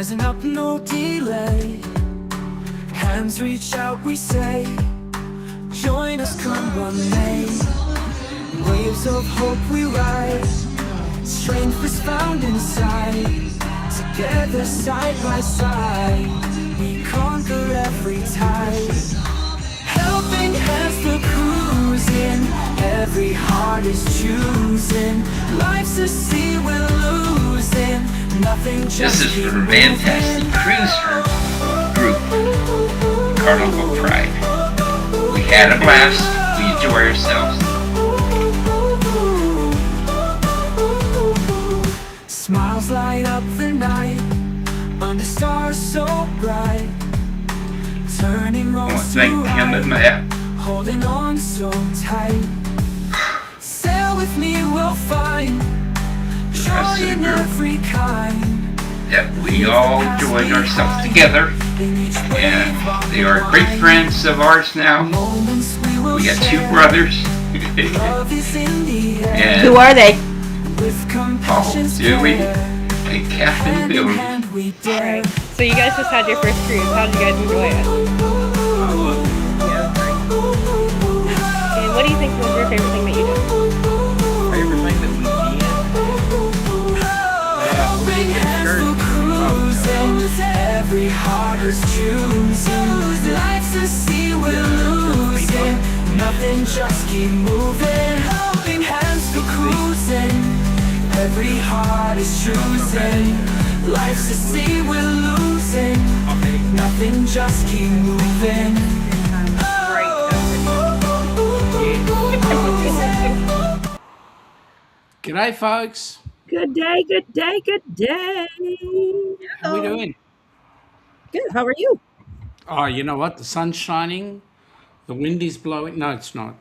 rising up, no delay. Hands reach out, we say, join us, come what may. Waves of hope we ride, strength is found inside. Together side by side, we conquer every tide. Helping hands to cruising, every heart is choosing. Life's a sea we're losing, nothing just This is from Fantastic Cruiser Group, Carnival Pride. We had a blast, we enjoy ourselves. Smiles light up the night, under stars so bright. Turning roads to right, holding on so tight. Sail with me, we'll find joy in every kind. That we all joined ourselves together, and they are great friends of ours now. We got two brothers. And who are they? Oh, Dewey and Captain Billy. Alright, so you guys just had your first cruise. How did you guys enjoy it? And what do you think was your favorite thing that you did? Favorite thing that we did? Every heart is choosing. Life's a sea we're losing. Nothing, just keep moving. Helping hands to cruising. Every heart is choosing. Life's a sea we're losing. Nothing, just keep moving. G'day, folks. Good day, good day, good day. How we doing? Good, how are you? Oh, you know what? The sun's shining. The wind is blowing. No, it's not.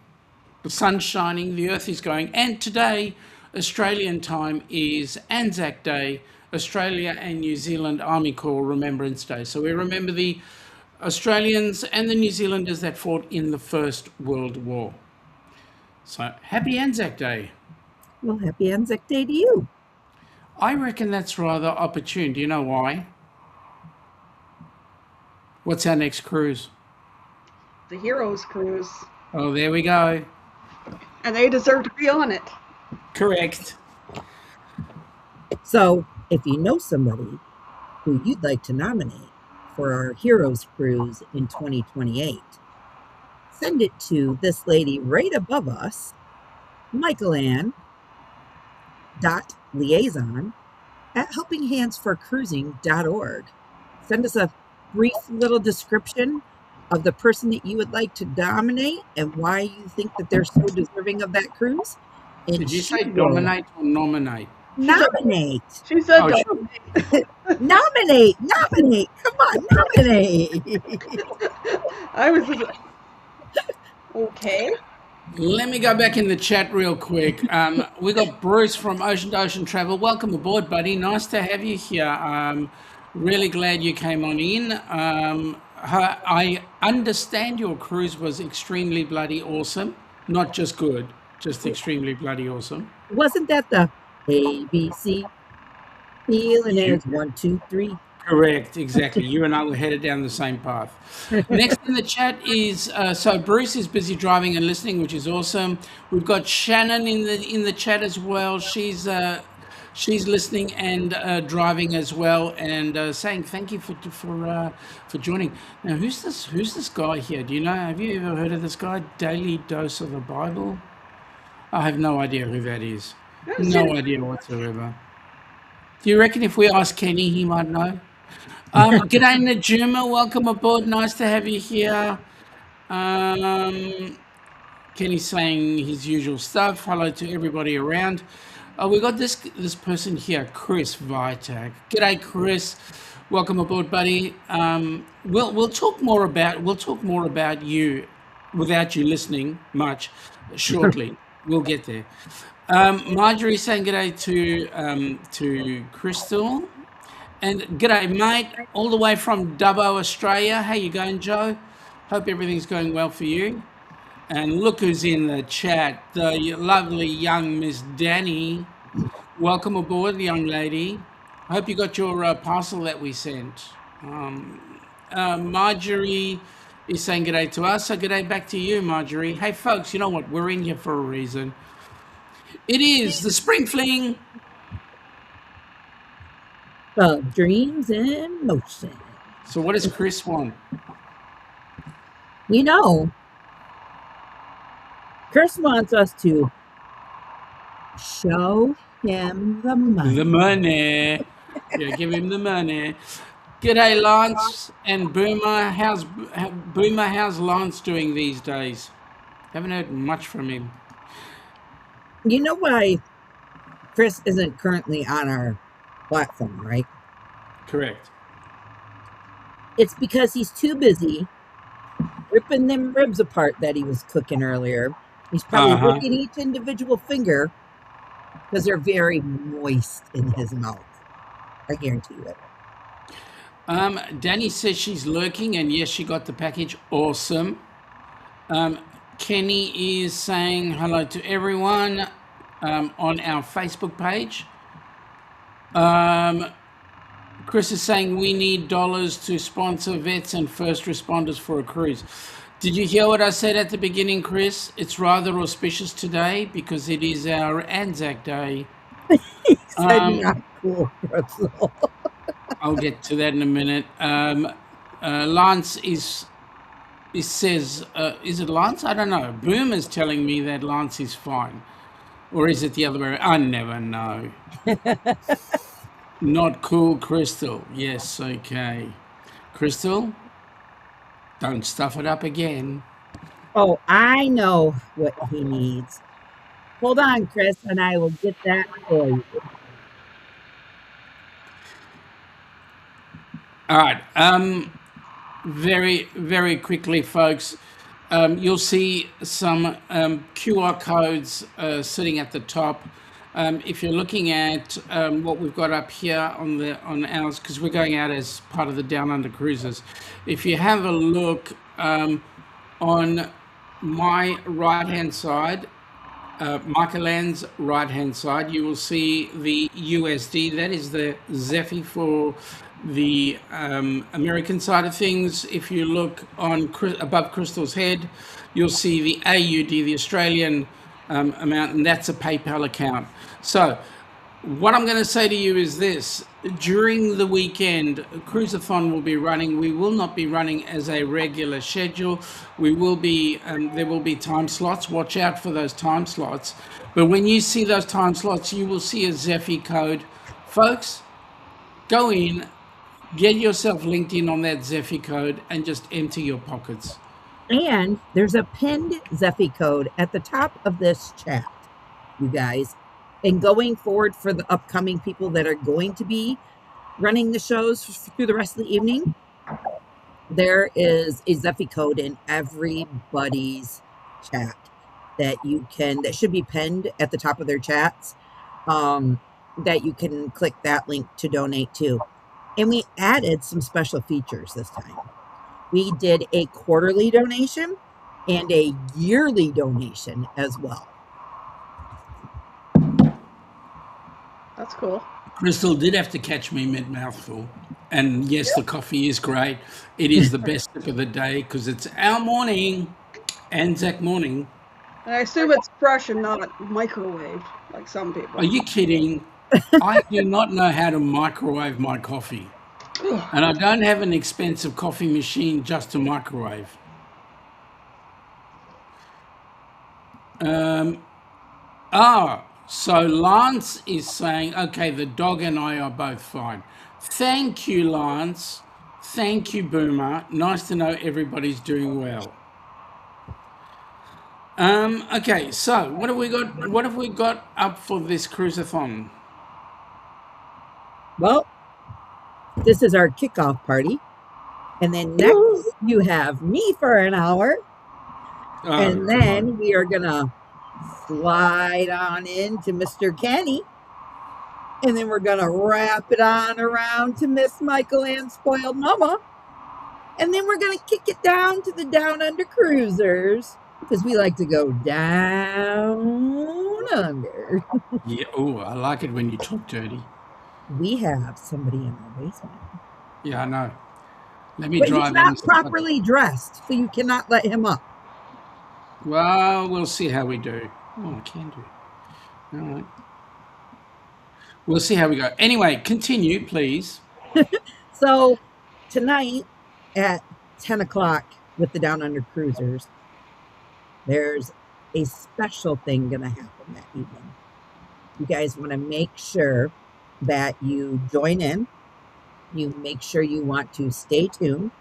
The sun's shining. The earth is going. And today, Australian time, is Anzac Day, Australia and New Zealand Army Corps Remembrance Day. So we remember the Australians and the New Zealanders that fought in the First World War. So happy Anzac Day. Well, happy Anzac Day to you. I reckon that's rather opportune. Do you know why? What's our next cruise? The Heroes Cruise. Oh, there we go. And they deserve to be on it. Correct. So, if you know somebody who you'd like to nominate for our Heroes Cruise in 2028, send it to this lady right above us, michaelann.liaison@helpinghandsforcruising.org. Send us a brief little description of the person that you would like to nominate and why you think that they're so deserving of that cruise. And Did you say dominate or nominate? Nominate. She said Oh, Nominate. Come on, nominate. I was okay. Let me go back in the chat real quick. We got Bruce from Ocean to Ocean Travel. Welcome aboard, buddy. Nice to have you here. Really glad you came on in. I understand your cruise was extremely bloody awesome. Not just good, just extremely bloody awesome. Wasn't that the ABC? Feeling is 1, 2, 3. Correct, exactly. You and I were headed down the same path. Next in the chat is so Bruce is busy driving and listening, which is awesome. We've got Shannon in the chat as well. She's listening and driving as well, and saying thank you for joining. Now, who's this guy here? Do you know? Have you ever heard of this guy? Daily Dose of the Bible. I have no idea who that is. No idea whatsoever. Do you reckon if we ask Kenny, he might know? G'day, Najuma. Welcome aboard. Nice to have you here. Kenny's saying his usual stuff. Hello to everybody around. We got this person here, Chris Vitak. G'day, Chris. Welcome aboard, buddy. We'll talk more about you without you listening much shortly. We'll get there. Marjorie saying g'day to Crystal, and g'day, mate, all the way from Dubbo, Australia. How you going, Joe? Hope everything's going well for you. And look who's in the chat, the lovely young Miss Danny. Welcome aboard, young lady. I hope you got your parcel that we sent. Marjorie is saying g'day to us, so g'day back to you, Marjorie. Hey, folks, you know what? We're in here for a reason. It is the Spring Fling. Of dreams in motion. So what does Chris want? You know, Chris wants us to show him the money. The money. Yeah, give him the money. G'day, Lance and Boomer. How's Lance doing these days? Haven't heard much from him. You know why Chris isn't currently on our platform, right? Correct. It's because he's too busy ripping them ribs apart that he was cooking earlier. He's probably licking each individual finger because they're very moist in his mouth. I guarantee you it. Danny says she's lurking, and yes, she got the package. Awesome. Kenny is saying hello to everyone on our Facebook page. Chris is saying we need dollars to sponsor vets and first responders for a cruise. Did you hear what I said at the beginning, Chris? It's rather auspicious today because it is our Anzac Day. He said not cool, Russell. I'll get to that in a minute. Lance says, is it Lance? I don't know. Boom is telling me that Lance is fine. Or is it the other way around? I never know. Not cool, Crystal. Yes, okay. Crystal, don't stuff it up again. Oh, I know what he needs. Hold on, Chris, and I will get that for you. All right. Very, very quickly, folks. You'll see some QR codes sitting at the top. If you're looking at what we've got up here on ours, because we're going out as part of the Down Under Cruises. If you have a look on my right-hand side, Michael Ann's right-hand side, you will see the USD. That is the Zephy for the American side of things. If you look on above Crystal's head, you'll see the AUD, the Australian amount, and that's a PayPal account. So what I'm going to say to you is this: during the weekend, Cruisathon will be running. We will not be running as a regular schedule. We will be, there will be time slots. Watch out for those time slots. But when you see those time slots, you will see a Zephy code. Folks, go in, get yourself linked in on that Zephy code, and just empty your pockets. And there's a pinned Zephy code at the top of this chat, you guys. And going forward for the upcoming people that are going to be running the shows through the rest of the evening, there is a Zephy code in everybody's chat that should be pinned at the top of their chats, that you can click that link to donate to. And we added some special features this time. We did a quarterly donation and a yearly donation as well. That's cool. Crystal did have to catch me mid-mouthful. And yes, the coffee is great. It is the best sip of the day because it's our morning, Anzac morning. And I assume it's fresh and not microwaved, like some people. Are you kidding? I do not know how to microwave my coffee. And I don't have an expensive coffee machine just to microwave. So Lance is saying, okay, the dog and I are both fine. Thank you, Lance. Thank you, Boomer. Nice to know everybody's doing well. Okay, so what have we got? What have we got up for this cruisathon? Well, this is our kickoff party. And then next you have me for an hour. And then we are going to slide on into Mr. Kenny. And then we're going to wrap it on around to Miss Michael Ann Spoiled Mama. And then we're going to kick it down to the Down Under Cruisers. Because we like to go down under. Yeah, oh, I like it when you talk dirty. We have somebody in our basement. Yeah, I know. Let me But he's drive not in. properly dressed, so you cannot let him up. Well, we'll see how we do. Oh, I can do. All right. We'll see how we go. Anyway, continue, please. So tonight at 10 o'clock with the Down Under Cruisers, there's a special thing going to happen that evening. You guys want to make sure that you join in. You make sure you want to stay tuned.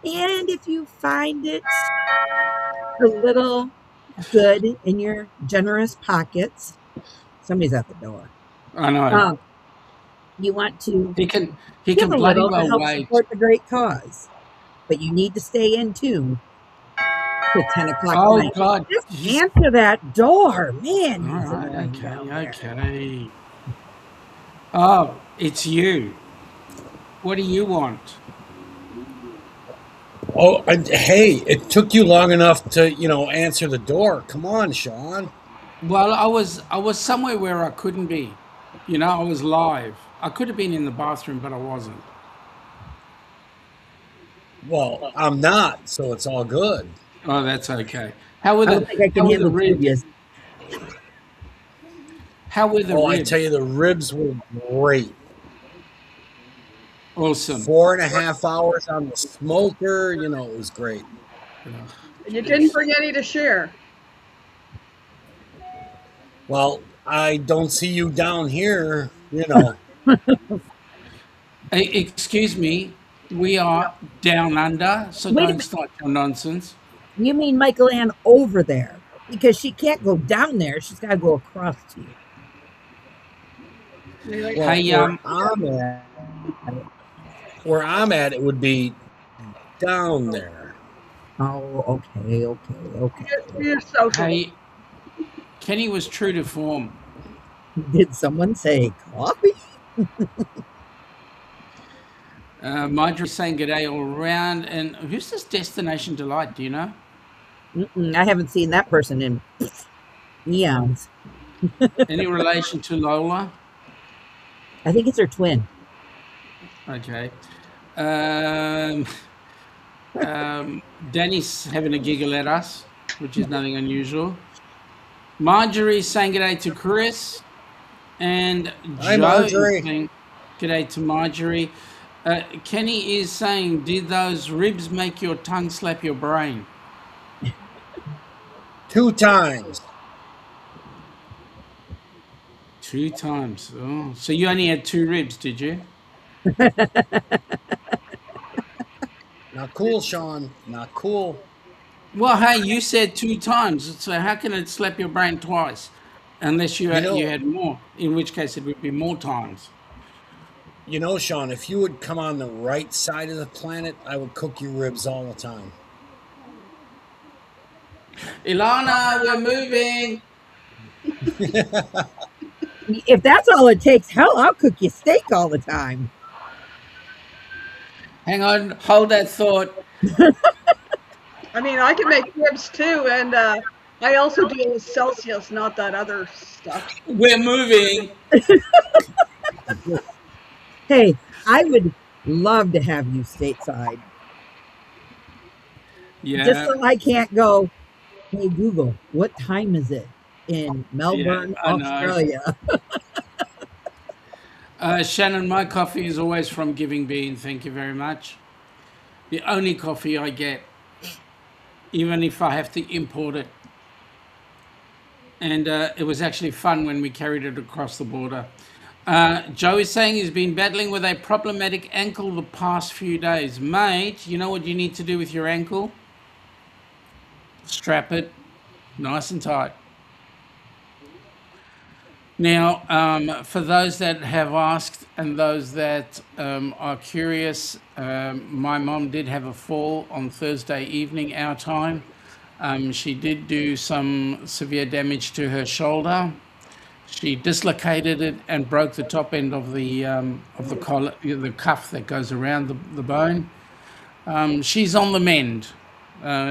And if you find it a little good in your generous pockets, somebody's at the door. I know. Um, you want to He can he give can a bloody little to well help wait. support the great cause, but you need to stay in tune to 10 o'clock Oh tonight. God. Just answer that door. Man, All he's right, annoying down there. okay. Oh, it's you. What do you want? Oh, hey, it took you long enough to, answer the door. Come on, Sean. Well, I was somewhere where I couldn't be. I was live. I could have been in the bathroom, but I wasn't. Well, I'm not, so it's all good. Oh, that's okay. How were I don't the think I can how were the handle two of you. ribs? How were the Oh, I tell ribs? you, the ribs were great. Awesome. 4.5 hours on the smoker, it was great. And you didn't bring any to share. Well, I don't see you down here, Excuse me. We are down under, so Wait a don't minute. start your nonsense. You mean Michael Ann over there? Because she can't go down there. She's got to go across to you. Well, Hey, where I'm at, it would be down there. Oh, okay. You're social. hey, Kenny was true to form. Did someone say coffee? Marjorie's saying good day all around. And who's this Destination Delight? Do you know? I haven't seen that person in eons. Any relation to Lola? I think it's her twin. Okay. Um, Danny's having a giggle at us, which is nothing unusual. Marjorie's saying good day to Chris. And Hi, Joe is Marjorie. saying good day to Marjorie. Kenny is saying, did those ribs make your tongue slap your brain? 2 times. 2 times. Oh, so you only had 2 ribs, did you? Not cool, Sean. Not cool. Well, hey, you said 2 times, so how can it slap your brain twice? Unless you You know, had more, in which case it would be more times. Sean, if you would come on the right side of the planet, I would cook your ribs all the time. Ilana, we're moving. If that's all it takes, hell, I'll cook you steak all the time. Hang on, hold that thought. I mean, I can make ribs too, and I also deal with Celsius, not that other stuff. We're moving. Hey, I would love to have you stateside. Yeah. Just so I can't go, hey, Google, what time is it in Melbourne, I know. Australia? Shannon, my coffee is always from Giving Bean. Thank you very much. The only coffee I get, even if I have to import it. And it was actually fun when we carried it across the border. Joe is saying he's been battling with a problematic ankle the past few days. Mate, you know what you need to do with your ankle? Strap it nice and tight. Now, for those that have asked and those that are curious, my mom did have a fall on Thursday evening, our time. She did do some severe damage to her shoulder. She dislocated it and broke the top end of the collar, the cuff that goes around the bone. She's on the mend.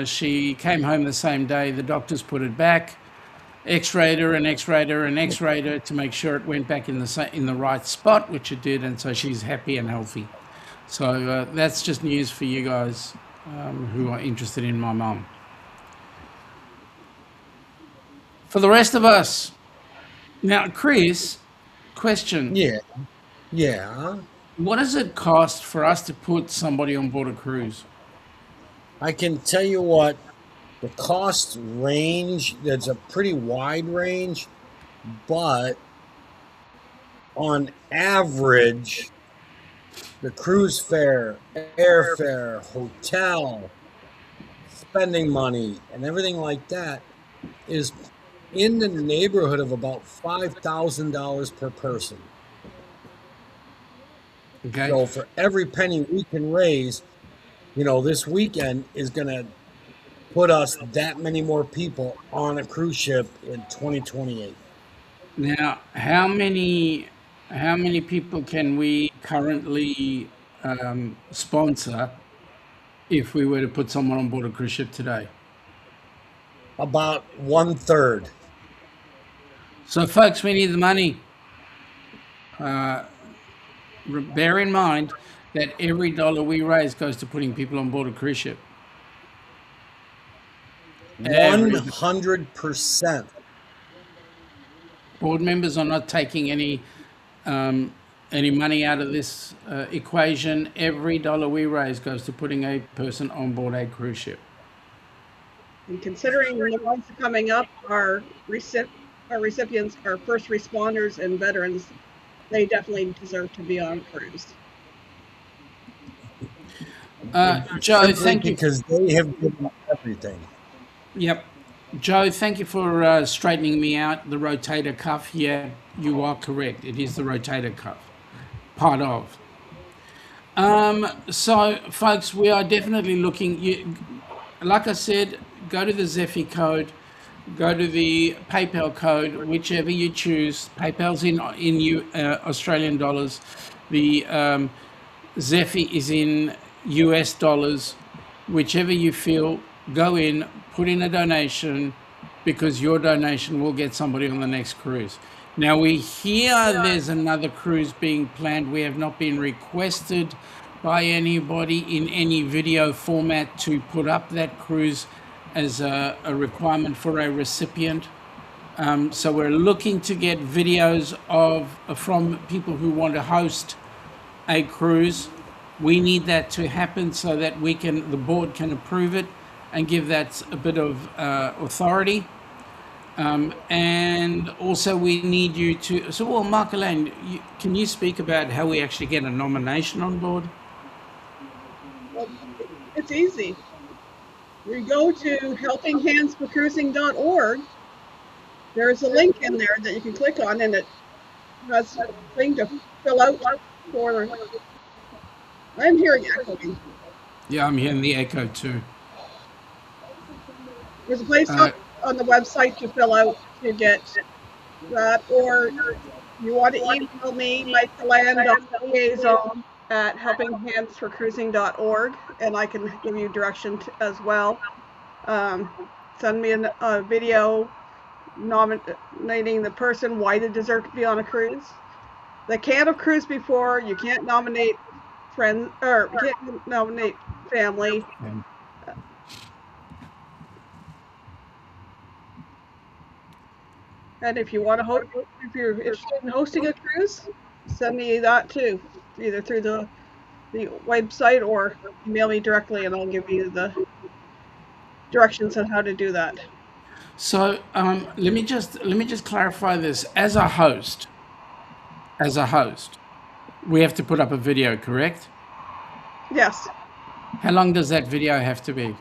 She came home the same day. The doctors put it back. X-rayed her and X-rayed her and X-rayed her to make sure it went back in the right spot, which it did, and so she's happy and healthy. So that's just news for you guys who are interested in my mum. For the rest of us, now, Chris, question. Yeah. What does it cost for us to put somebody on board a cruise? I can tell you what, the cost range, there's a pretty wide range, but on average, the cruise fare, airfare, hotel, spending money, and everything like that is in the neighborhood of about $5,000 per person. Okay. So for every penny we can raise, this weekend is going to put us that many more people on a cruise ship in 2028. Now, how many people can we currently sponsor if we were to put someone on board a cruise ship today? About 1/3. So, folks, we need the money. Bear in mind that every dollar we raise goes to putting people on board a cruise ship. 100%. Board members are not taking any money out of this equation. Every dollar we raise goes to putting a person on board a cruise ship. And considering the ones coming up, our recipients are first responders and veterans, they definitely deserve to be on a cruise. Joe, thank you. Because they have given everything. Yep. Joe, thank you for straightening me out. The rotator cuff, yeah, you are correct. It is the rotator cuff, part of. So, folks, we are definitely looking. Like I said, go to the Zephy code, go to the PayPal code, whichever you choose. PayPal's in Australian dollars. The Zephy is in US dollars. Whichever you feel, go in, put in a donation, because your donation will get somebody on the next cruise. Now, we hear there's another cruise being planned. We have not been requested by anybody in any video format to put up that cruise as a requirement for a recipient. So we're looking to get videos from people who want to host a cruise. We need that to happen so that the board can approve it and give that a bit of authority. And also we need you to, Mark Elaine, can you speak about how we actually get a nomination on board? Well, it's easy. You go to helpinghandsforcruising.org. There's a link in there that you can click on, and it has a thing to fill out for. I'm hearing echoing. Yeah, I'm hearing the echo too. There's a place on the website to fill out to get that, or you want to email me, michaelan.liaison@helpinghandsforcruising.org, and I can give you direction as well. Send me a video nominating the person, why they deserve to be on a cruise. They can't have cruised before. You can't nominate friends, or you can't nominate family. And if you want to if you're interested in hosting a cruise, send me that too, either through the website or email me directly, and I'll give you the directions on how to do that. So let me just clarify this. As a host, we have to put up a video, correct? Yes. How long does that video have to be?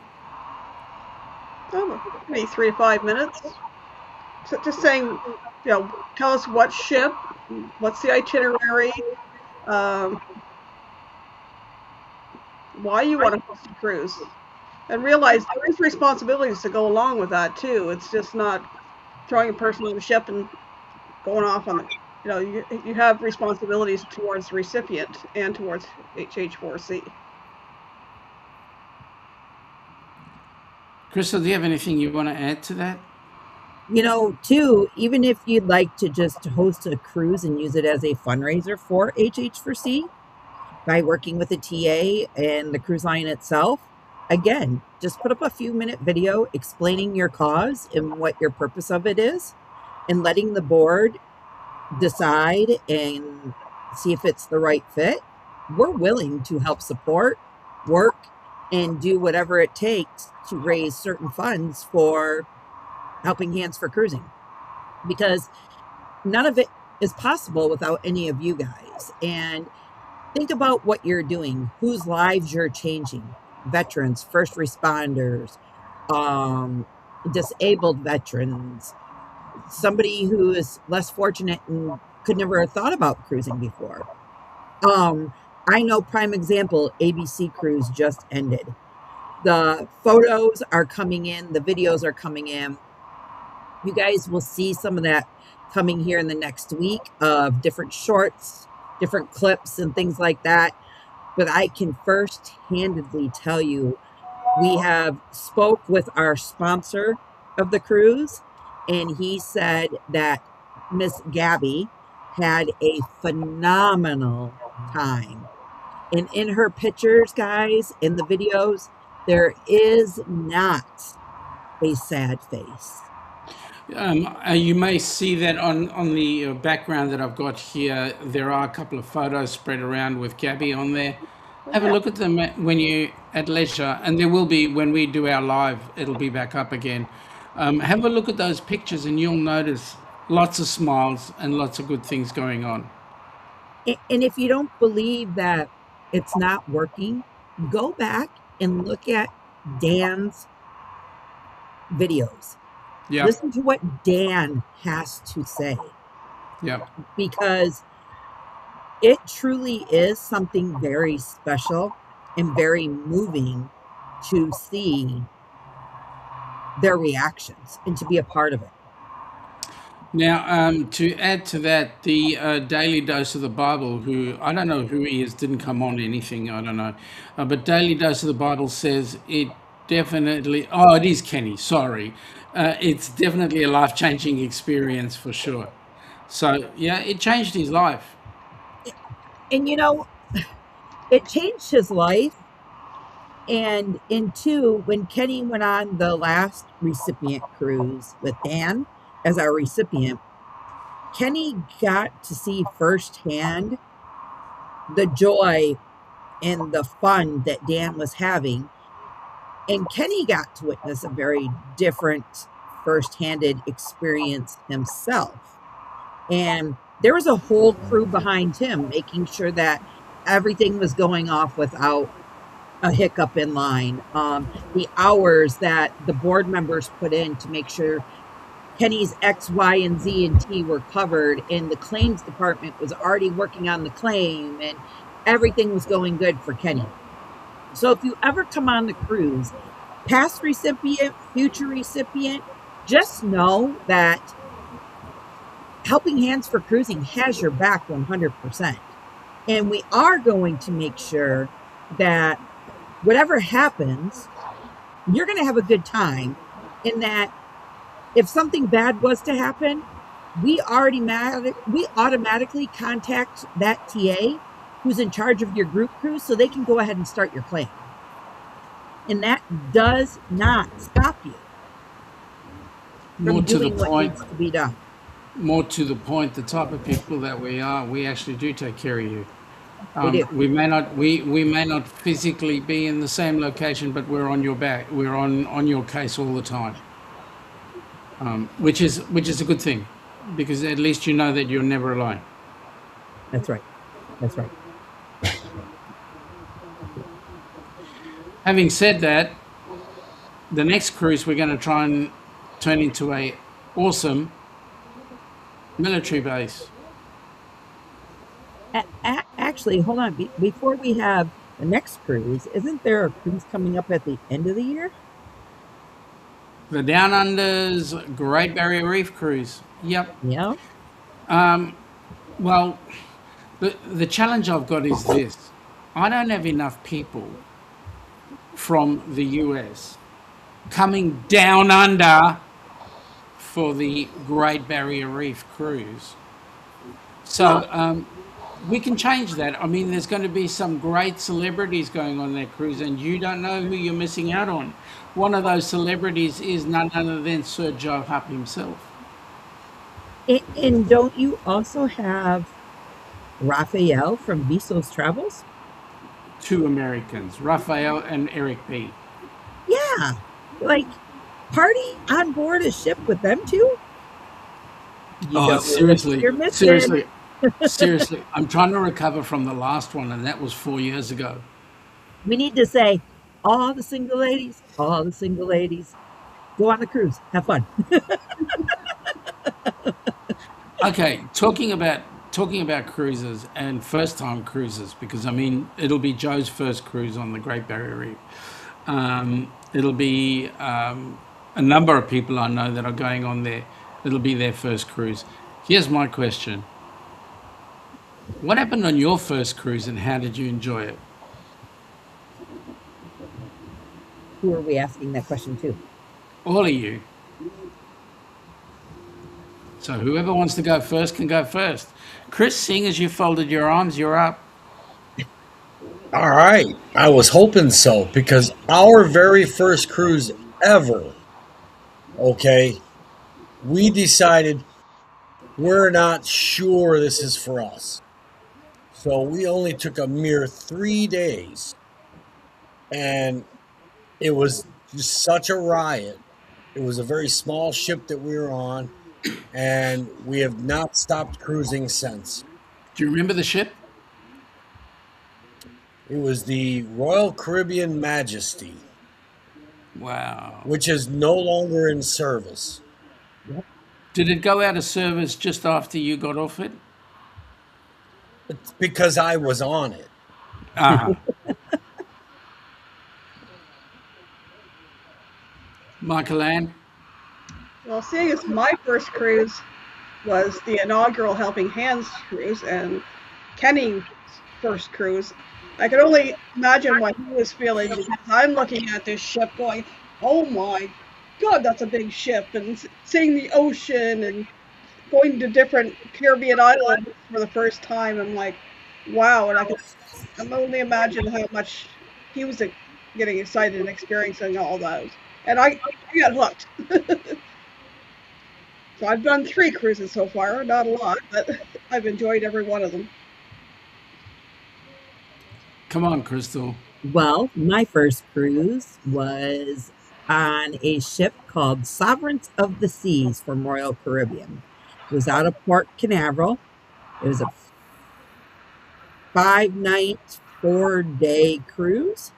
Oh, maybe 3 to 5 minutes. So just saying, tell us what ship, what's the itinerary, why you want to host a cruise, and realize there is responsibilities to go along with that too. It's just not throwing a person on the ship and going off on the, you have responsibilities towards the recipient and towards HH4C. Crystal, do you have anything you want to add to that? Too, even if you'd like to just host a cruise and use it as a fundraiser for HH4C by working with a TA and the cruise line itself, again, just put up a few-minute video explaining your cause and what your purpose of it is, and letting the board decide and see if it's the right fit. We're willing to help support, work, and do whatever it takes to raise certain funds for Helping Hands for Cruising, because none of it is possible without any of you guys. And think about what you're doing, whose lives you're changing: veterans, first responders, disabled veterans, somebody who is less fortunate and could never have thought about cruising before. I know, prime example, ABC Cruise just ended. The photos are coming in, the videos are coming in. You guys will see some of that coming here in the next week of different shorts, different clips, and things like that. But I can first-handedly tell you, we have spoke with our sponsor of the cruise, and he said that Miss Gabby had a phenomenal time. And in her pictures, guys, in the videos, there is not a sad face. You may see that on the background that I've got here. There are a couple of photos spread around with Gabby on there. Have a look at them when you at leisure, and there will be, when we do our live, it'll be back up again. Have a look at those pictures, and you'll notice lots of smiles and lots of good things going on. And if you don't believe that it's not working, go back and look at Dan's videos. Yeah, Listen to what Dan has to say, yeah. because it truly is something very special and very moving to see their reactions and to be a part of it. Now, to add to that, the Daily Dose of the Bible, who I don't know who he is, didn't come on anything, I don't know. But Daily Dose of the Bible says it definitely, oh, it is Kenny, sorry. It's definitely a life changing experience for sure. So, yeah, it changed his life. And it changed his life. And in two, when Kenny went on the last recipient cruise with Dan as our recipient, Kenny got to see firsthand the joy and the fun that Dan was having. And Kenny got to witness a very different first-handed experience himself. And there was a whole crew behind him making sure that everything was going off without a hiccup in line. The hours that the board members put in to make sure Kenny's X, Y, and Z and T were covered, and the claims department was already working on the claim, and everything was going good for Kenny. So if you ever come on the cruise, past recipient, future recipient, just know that Helping Hands for Cruising has your back 100%. And we are going to make sure that whatever happens, you're going to have a good time, in that if something bad was to happen, we automatically contact that TA who's in charge of your group cruise, so they can go ahead and start your claim. And that does not stop you More from to the doing what point, needs to be done. more to the point, the type of people that we are, we actually do take care of you. We do. We may not physically be in the same location, but we're on your back. We're on your case all the time, which is a good thing, because at least you know that you're never alone. That's right. That's right. Having said that, the next cruise we're going to try and turn into a awesome military base. Actually, hold on. Before we have the next cruise, isn't there a cruise coming up at the end of the year? The Down Under's Great Barrier Reef cruise. Yep. Yeah. Well, the challenge I've got is this: I don't have enough people from the US coming down under for the Great Barrier Reef cruise. So we can change that. I mean, there's going to be some great celebrities going on that cruise, and you don't know who you're missing out on. One of those celebrities is none other than Sir Joe Hupp himself. And don't you also have Raphael from Visos Travels? Two Americans, Raphael and Eric P. Yeah, like party on board a ship with them too. You don't know what Seriously, you're missing. seriously, seriously. I'm trying to recover from the last one, and that was 4 years ago. We need to say, all the single ladies, go on the cruise, have fun. Okay, talking about cruises and first time cruises, because I mean it'll be Joe's first cruise on the Great Barrier Reef. It'll be a number of people I know that are going on there. It'll be their first cruise. Here's my question: what happened on your first cruise, and how did you enjoy it? Who are we asking that question to? All of you. So whoever wants to go first can go first. Chris, seeing as you folded your arms, you're up. All right. I was hoping so because our very first cruise ever, okay, we decided we're not sure this is for us. So we only took a mere 3 days. And it was just such a riot. It was a very small ship that we were on, and we have not stopped cruising since. Do you remember the ship? It was the Royal Caribbean Majesty, Wow. which is no longer in service. Did it go out of service just after you got off it? It's because I was on it. Uh-huh. Michael Ann? Well, seeing as my first cruise was the inaugural Helping Hands cruise and Kenny's first cruise, I could only imagine what he was feeling because I'm looking at this ship going, oh my God, that's a big ship, and seeing the ocean and going to different Caribbean islands for the first time. I'm like, wow, and I can only imagine how much he was getting excited and experiencing all those. And I got hooked. So I've done 3 cruises so far, not a lot, but I've enjoyed every one of them. Come on, Crystal. Well, my first cruise was on a ship called Sovereigns of the Seas from Royal Caribbean. It was out of Port Canaveral. It was a 5-night, 4-day cruise.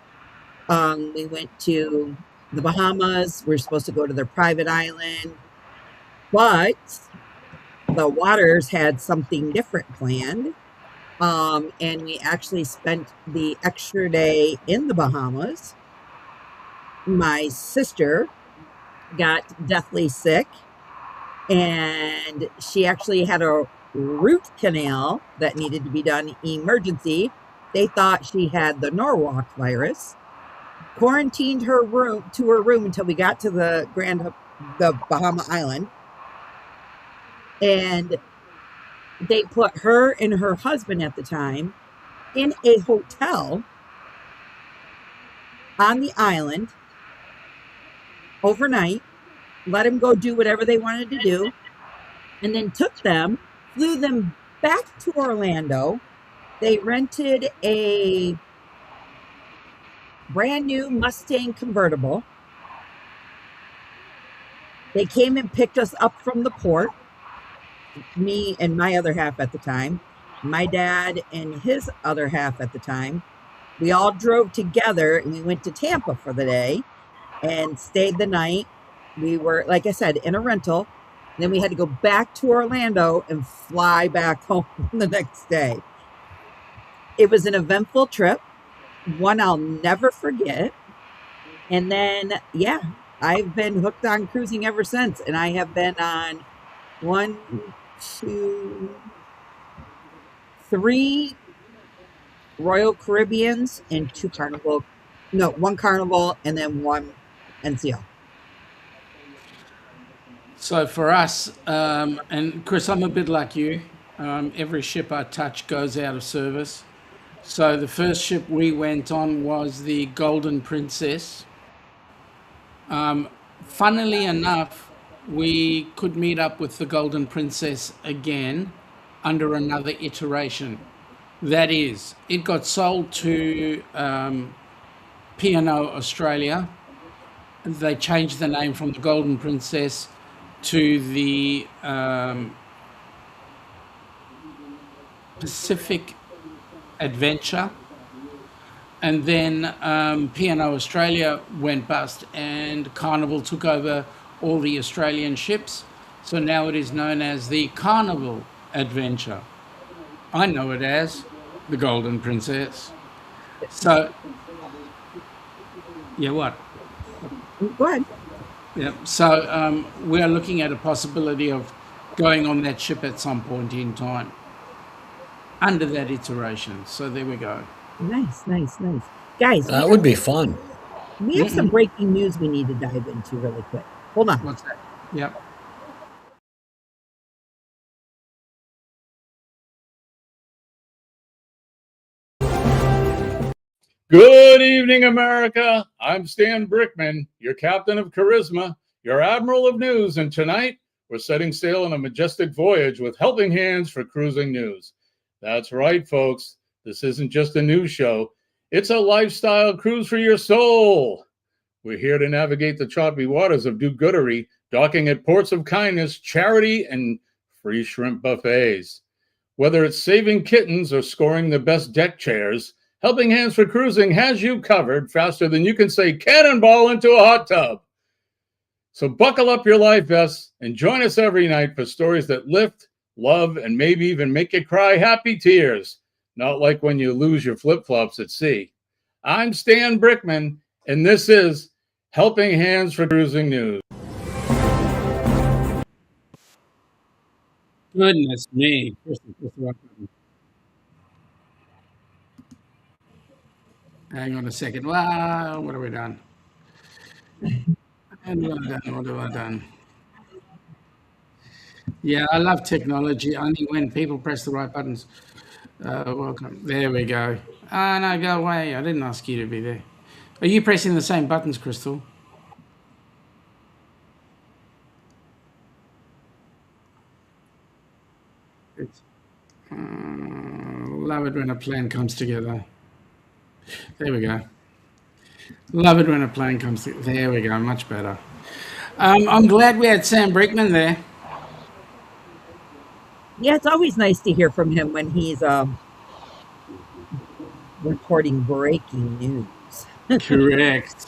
We went to the Bahamas. We were supposed to go to their private island, but the waters had something different planned. And we actually spent the extra day in the Bahamas. My sister got deathly sick, and she actually had a root canal that needed to be done emergency. They thought she had the Norwalk virus. Quarantined her room until we got to the Bahama Island, and they put her and her husband at the time in a hotel on the island overnight, let them go do whatever they wanted to do, and then flew them back to Orlando. They rented a brand new Mustang convertible. They came and picked us up from the port, me and my other half at the time, my dad and his other half at the time. We all drove together and we went to Tampa for the day and stayed the night. We were, like I said, in a rental. Then we had to go back to Orlando and fly back home the next day. It was an eventful trip, one I'll never forget. And then, yeah, I've been hooked on cruising ever since. And I have been on 1, 2, 3 Royal Caribbeans and 2 Carnival. No, 1 Carnival and then 1 NCL. So for us, and Chris, I'm a bit like you. Every ship I touch goes out of service. So the first ship we went on was the Golden Princess. Funnily enough, we could meet up with the Golden Princess again under another iteration. That is, it got sold to P&O Australia. They changed the name from the Golden Princess to the Pacific Adventure. And then P&O Australia went bust and Carnival took over all the Australian ships. So now it is known as the Carnival Adventure. I know it as the Golden Princess. So, yeah, what? Go ahead. Yeah. So we are looking at a possibility of going on that ship at some point in time under that iteration. So there we go. Nice, nice, nice. Guys, That would be fun. we have some breaking news we need to dive into really quick. Hold on. What's that? Yep. Good evening, America. I'm Stan Brickman, your captain of charisma, your admiral of news, and tonight we're setting sail on a majestic voyage with helping hands for cruising news. That's right, folks. This isn't just a news show. It's a lifestyle cruise for your soul. We're here to navigate the choppy waters of do-goodery, docking at ports of kindness, charity, and free shrimp buffets. Whether it's saving kittens or scoring the best deck chairs, Helping Hands for Cruising has you covered faster than you can say cannonball into a hot tub. So buckle up your life vests and join us every night for stories that lift, love, and maybe even make you cry happy tears. Not like when you lose your flip-flops at sea. I'm Stan Brickman, and this is Helping Hands for Cruising News. Goodness me. Hang on a second. Wow, what have we done? What have I done? Yeah, I love technology only when people press the right buttons. Welcome. There we go. Ah, no, go away. I didn't ask you to be there. Are you pressing the same buttons, Crystal? It's, love it when a plan comes together. There we go. Love it when a plan comes together. There we go. Much better. I'm glad we had Sam Brickman there. Yeah, it's always nice to hear from him when he's reporting breaking news. Correct.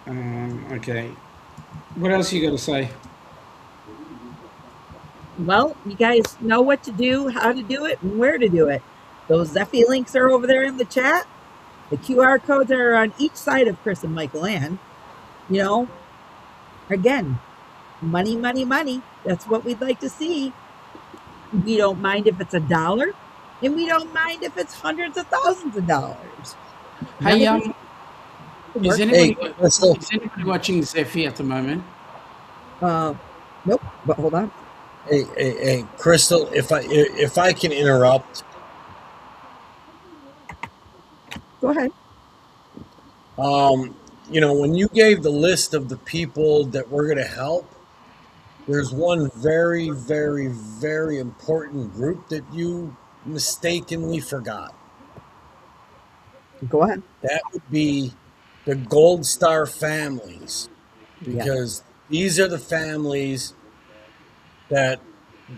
Okay. What else you got to say? Well, you guys know what to do, how to do it, and where to do it. Those Zeffy links are over there in the chat. The QR codes are on each side of Chris and Michael Ann. You know, again, money, money, money. That's what we'd like to see. We don't mind if it's $1, and we don't mind if it's hundreds of thousands of dollars. Hey, is anybody watching Zeffy at the moment? Nope. But hold on. Hey, Crystal, if I can interrupt. Go ahead. When you gave the list of the people that we're going to help, there's one very, very, very important group that you mistakenly forgot. Go ahead. That would be the Gold Star families, because these are the families that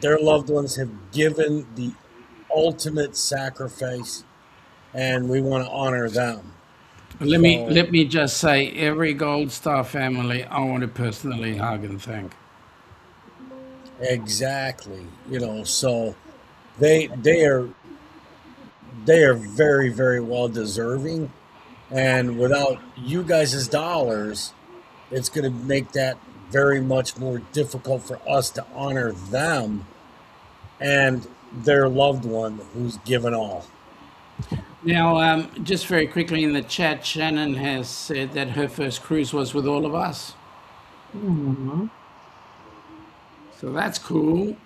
their loved ones have given the ultimate sacrifice, and we want to honor them. Let me just say, every Gold Star family, I want to personally hug and thank. Exactly. So they are very, very well deserving, and without you guys' dollars, it's going to make that very much more difficult for us to honor them and their loved one who's given all. Now, just very quickly in the chat, Shannon has said that her first cruise was with all of us. Aw. So that's cool.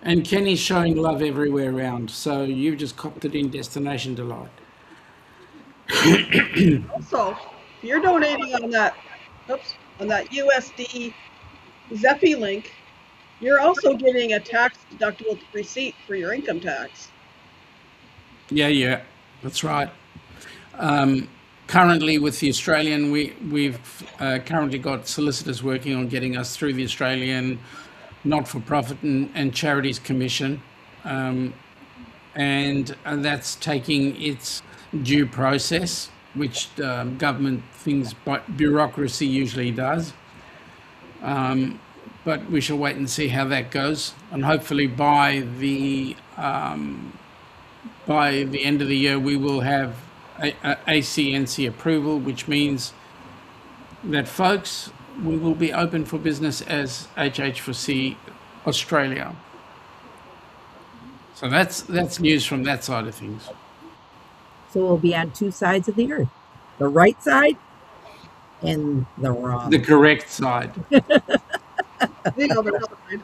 And Kenny's showing love everywhere around. So you've just copped it in Destination Delight. Also, if you're donating on that USD Zephy link, you're also getting a tax deductible receipt for your income tax. Yeah, that's right. Currently, with the Australian, we've currently got solicitors working on getting us through the Australian not-for-profit and charities commission, and that's taking its due process, which government things, bureaucracy usually does. But we shall wait and see how that goes, and hopefully by the end of the year we will have ACNC approval, which means that, folks, we will be open for business as HH4C Australia. So that's news from that side of things. So we'll be on two sides of the earth, the right side and the wrong. The correct side. The other side.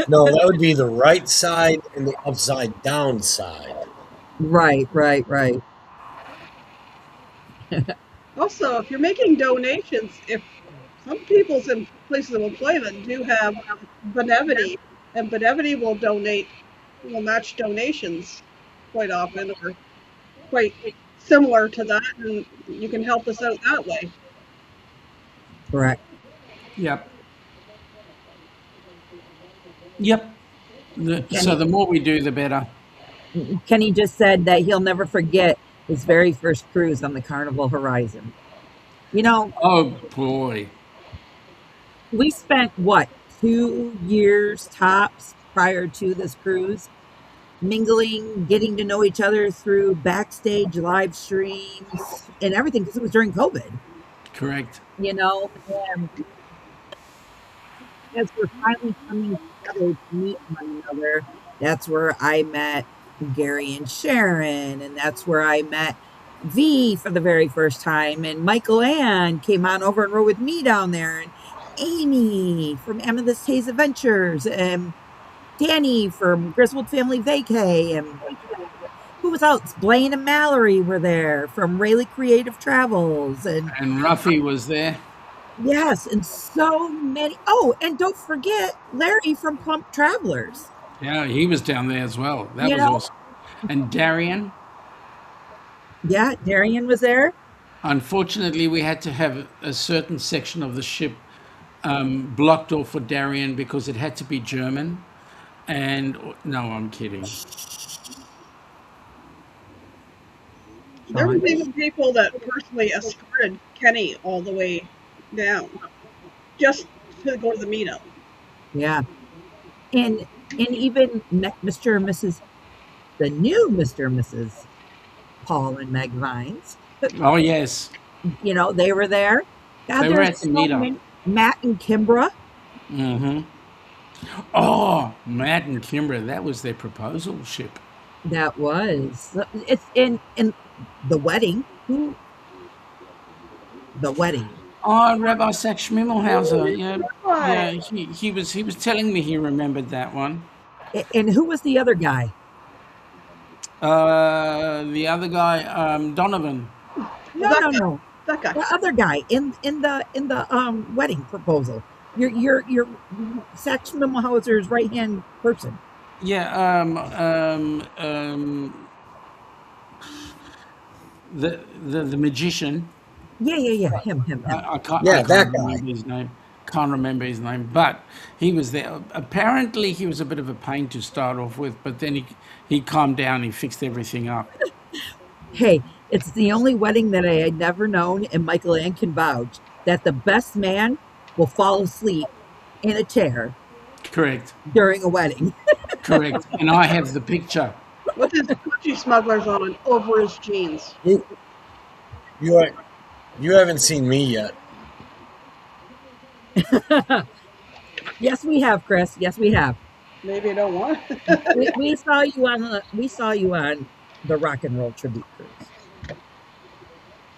No, that would be the right side and the upside down side. Right. Also, if you're making donations, if some people's in places of employment do have Benevity, and Benevity will match donations quite often, or quite similar to that, and you can help us out that way. Correct. Yep. So the more we do, the better. Kenny just said that he'll never forget his very first cruise on the Carnival Horizon. You know, Oh boy. we spent, 2 years tops prior to this cruise, mingling, getting to know each other through backstage live streams and everything, because it was during COVID, Correct. you know. And as we're finally coming together to meet one another, that's where I met Gary and Sharon, and that's where I met V for the very first time, and Michael Ann came on over and rode with me down there, and Amy from Amethyst Haze Adventures, and Danny from Griswold Family Vacay, and who was else? Blaine and Mallory were there from Rayleigh Creative Travels, and Ruffy was there. yes, and so many. Oh, and don't forget Larry from Plump Travelers. Yeah, he was down there as well. That You was know- awesome. And Darian. Yeah, Darian was there. Unfortunately, we had to have a certain section of the ship blocked off for Darian because it had to be German. And no, I'm kidding. There were even people that personally escorted Kenny all the way down, just to go to the meetup. Yeah, and even Mr. and Mrs. the new Mr. and Mrs. Paul and Meg Vines. Oh yes, You know, they were there. God, They were there's at the so meetup. many- Matt and Kimbra. Mm-hmm. Oh, Matt and Kimbra, that was their proposal ship. That was it's in the wedding. Who? The wedding. Oh, Rabbi Sach Schmimmelhauser. Yeah, Right. yeah. He was telling me he remembered that one. And who was the other guy? The other guy, Donovan. No. That guy. The other guy in the wedding proposal. Your Sach Schmimmelhauser's right hand person. Yeah. The magician. Yeah. Him. I can't. Yeah, I can't that remember guy. his name. Can't remember his name, but he was there. Apparently, he was a bit of a pain to start off with, but then he calmed down. He fixed everything up. Hey, it's the only wedding that I had never known, and Michael Ann can vouch that the best man will fall asleep in a chair Correct. during a wedding. Correct. And I have the picture. With his Gucci smugglers on over his jeans. You haven't seen me yet. Yes, we have, Chris. Yes, we have. Maybe I don't want. We saw you on the rock and roll tribute cruise.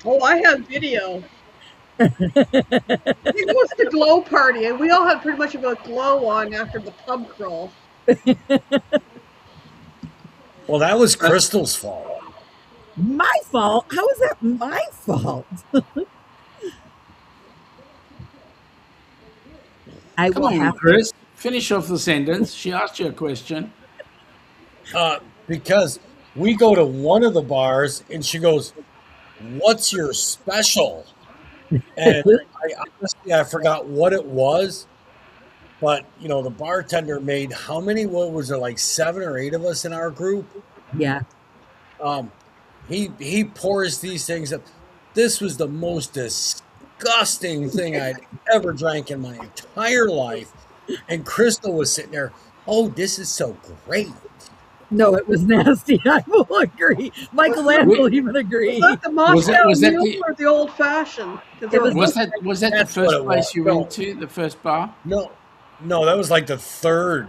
Oh, I have video. I think it was the glow party, and we all had pretty much of a glow on after the pub crawl. Well, that was Crystal's fault. My fault? How is that my fault? I Come will on, have Chris. Finish off the sentence. She asked you a question. Because we go to one of the bars and she goes, "What's your special?" And I forgot what it was, but the bartender made how many? What was there, like 7 or 8 of us in our group? Yeah. He pours these things up. This was the most disgusting thing I'd ever drank in my entire life. And Crystal was sitting there, "Oh, this is so great." No, it was nasty. I will agree. Michael Ann will even agree. Was that the Moscow was that Mule or the old fashioned? Was that the That's first what it place was. you No. went to? The first bar? No, that was like the third.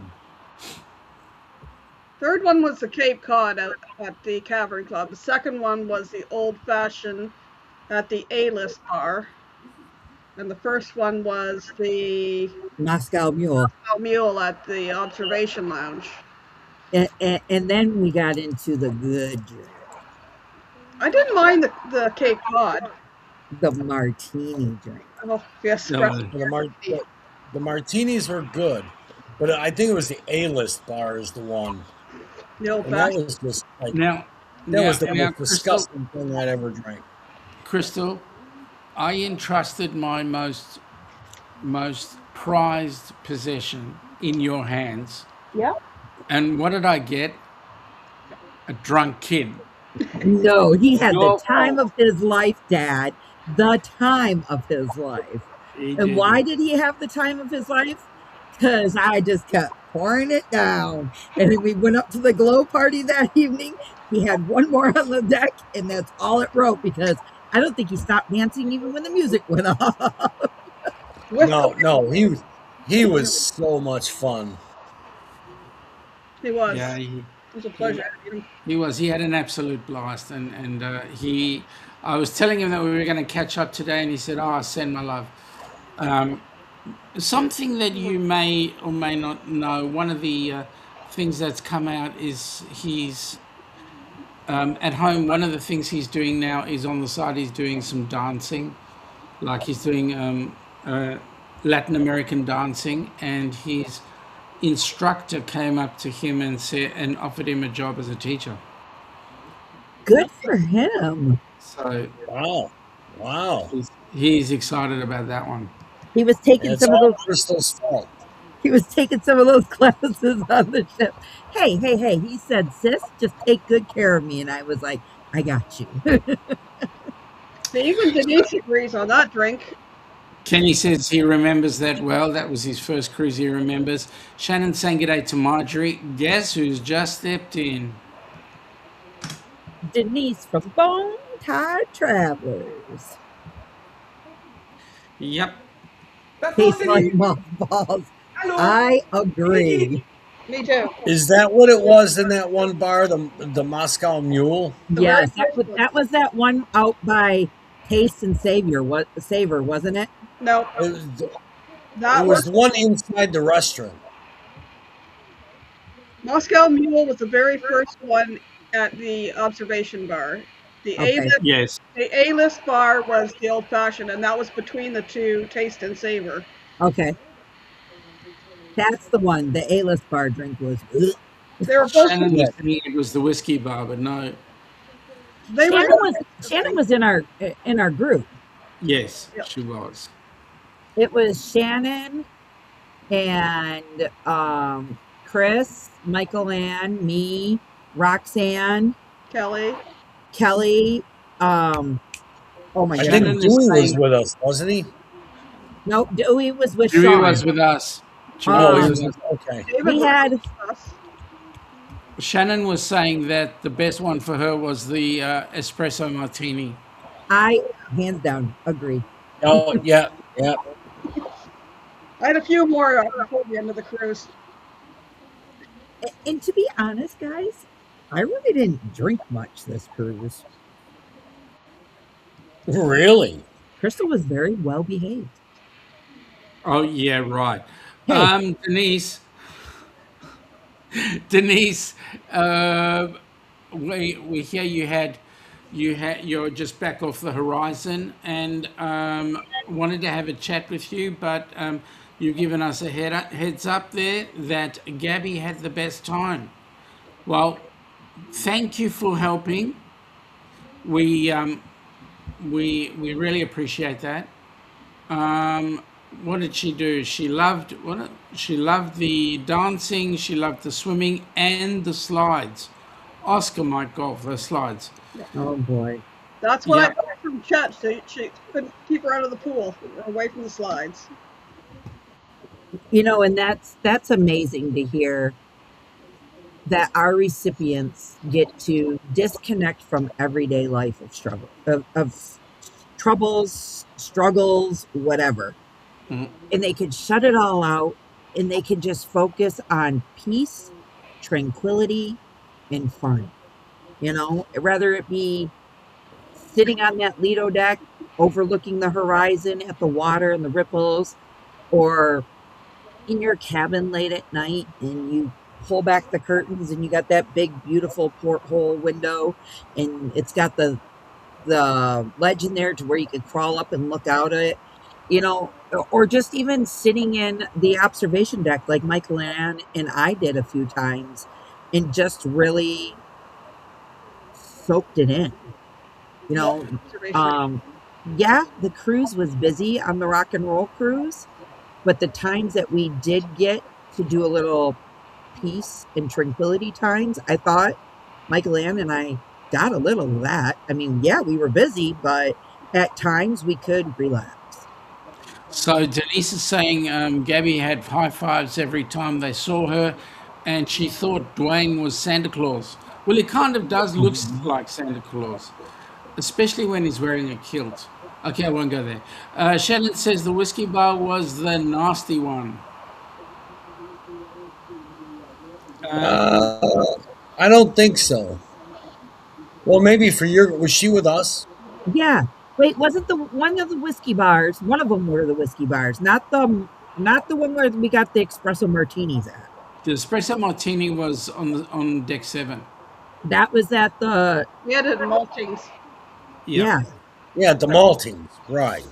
Third one was the Cape Cod at the Cavern Club. The second one was the old fashioned at the A-list bar. And the first one was the Moscow Mule. Mule at the Observation Lounge. And then we got into the good drink. I didn't mind the Cape Cod. The martini drink. Oh, yes. No. The martinis were good, but I think it was the A-list bar is the one. The old And that fashioned. was just like Now, that was the now, most disgusting thing I'd ever drank. Crystal, I entrusted my most prized possession in your hands. Yeah. And what did I get? A drunk kid. No, he had Your the time fault. of his life, Dad. The time of his life. And why did he have the time of his life? Because I just kept pouring it down. And then we went up to the glow party that evening. He had one more on the deck, and that's all it wrote, because I don't think he stopped dancing even when the music went off. No, he was so much fun. He was. Yeah, It was a pleasure. he was. He had an absolute blast, and I was telling him that we were going to catch up today, and he said, "Oh, send my love." Something that you may or may not know. One of the things that's come out is he's at home. One of the things he's doing now is on the side. He's doing some dancing, like he's doing Latin American dancing, and his instructor came up to him and offered him a job as a teacher. Good for him. So Wow. he's excited about that one. He was taking It's some of all those. Crystal's fault. He was taking some of those classes on the ship. Hey. He said, "Sis, just take good care of me." And I was like, "I got you." Even Denise agrees on that drink. Kenny says he remembers that well. That was his first cruise he remembers. Shannon saying good day to Marjorie. Guess who's just stepped in? Denise from Bone Tide Travelers. Yep. Tastes like mothballs. I agree. Me too. Is that what it was in that one bar, the Moscow Mule? Yes, that was that one out by Taste and Savor, wasn't it? No, It that was was the one inside the restaurant. Moscow Mule was the very first one at the Observation Bar. The Okay. A-list, Yes. the A-list bar was the old fashioned, and that was between the two, Taste and Savor. Okay. That's the one. The A-list bar drink was. Ugh. They were both. Shannon was thinking it was the whiskey bar, but no. They were. Shannon was in our group. Yes, Yep. she was. It was Shannon and Chris, Michael Ann, me, Roxanne, Kelly. Kelly. Oh my I God. think Shannon is Dewey was saying- with us, wasn't he? No, Dewey was with Dewey Sean. was with us. Oh, Um, he was okay. David We was had- with us. Shannon was saying that the best one for her was the espresso martini. Hands down, agree. Oh, yeah. I had a few more before the end of the cruise. And to be honest, guys, I really didn't drink much this cruise. Really? Crystal was very well behaved. Oh yeah, right. Hey, Denise, uh, we hear you're just back off the horizon, and wanted to have a chat with you, but you've given us a heads up there that Gabby had the best time. Well, thank you for helping. We we really appreciate that. Um, what did she do? She loved the dancing, she loved the swimming and the slides. Oscar might golf the slides. oh boy. That's what I Yep. heard from Chet. She couldn't keep her out of the pool, or away from the slides. And that's amazing to hear that our recipients get to disconnect from everyday life of struggle of troubles, struggles, whatever. Mhm. And they can shut it all out and they can just focus on peace, tranquility, and fun. Rather it be sitting on that Lido deck overlooking the horizon at the water and the ripples, or in your cabin late at night and you pull back the curtains and you got that big beautiful porthole window and it's got the ledge in there to where you could crawl up and look out at it, or just even sitting in the observation deck like Michael and I did a few times and just really soaked it in. you Love know observation. yeah, the cruise was busy on the rock and roll cruise, but the times that we did get to do a little peace and tranquility times, I thought Michael Ann and I got a little of that. I mean, yeah, we were busy, but at times we could relax. So Denise is saying Gabby had high fives every time they saw her, and she thought Dwayne was Santa Claus. Well, he kind of does look like Santa Claus, especially when he's wearing a kilt. Okay, I won't go there. Shannon says the whiskey bar was the nasty one. Uh, I don't think so. Well, maybe for your was she with us? Yeah. Wait, wasn't the one of the whiskey bars? One of them were the whiskey bars, not the one where we got the espresso martinis at. The espresso martini was on deck 7. That was at the We had it in Maltings, Yeah. yeah. Yeah, the Maltings, right?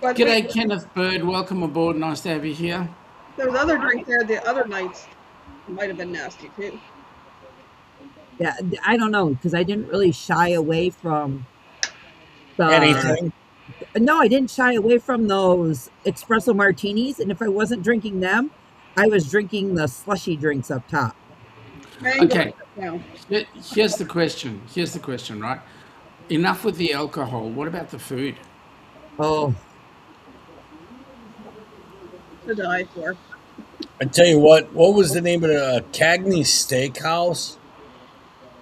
but G'day, Kenneth Bird. Welcome aboard. Nice to have you here. there was other drink there the other nights. It might have been nasty too. Yeah, I don't know because I didn't really shy away from the. Anything? No, I didn't shy away from those espresso martinis, and if I wasn't drinking them, I was drinking the slushy drinks up top. Mango Okay. now. Here's the question. Here's the question, right? Enough with the alcohol. What about the food? Oh, To die for. I tell you what was the name of the Cagney Steakhouse?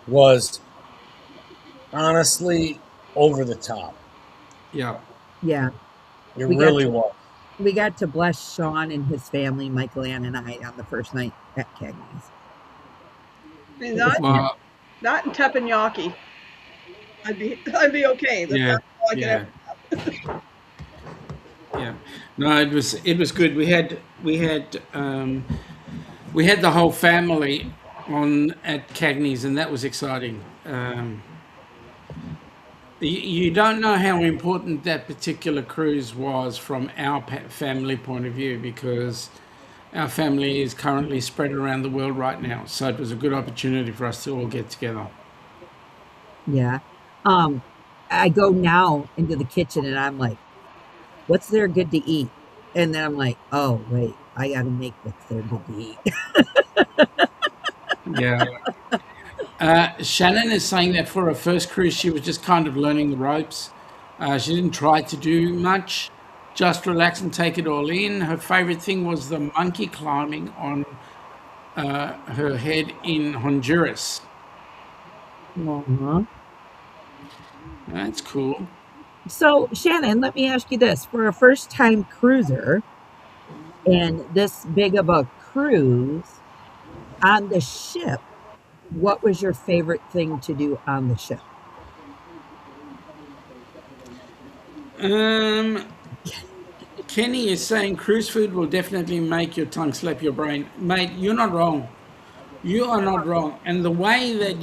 Was honestly over the top. Yeah. yeah. It We got really to- was. We got to bless Sean and his family, Michael Ann and I, on the first night at Cagney's. I mean, that Well, and teppanyaki. I'd be okay. yeah. That's all I could Yeah. have. Yeah. No, it was good. We had the whole family on at Cagney's, and that was exciting. You don't know how important that particular cruise was from our family point of view, because our family is currently spread around the world right now. So it was a good opportunity for us to all get together. Yeah. I go now into the kitchen and I'm like, what's there good to eat? And then I'm like, oh wait, I gotta make what's there good to eat. Yeah. Shannon is saying that for her first cruise, she was just kind of learning the ropes. She didn't try to do much, just relax and take it all in. Her favorite thing was the monkey climbing on her head in Honduras. Uh-huh. That's cool. So Shannon, let me ask you this. For a first time cruiser and this big of a cruise on the ship, what was your favorite thing to do on the ship? Um, Kenny is saying cruise food will definitely make your tongue slap your brain. Mate, you're not wrong. You are not wrong. And the way that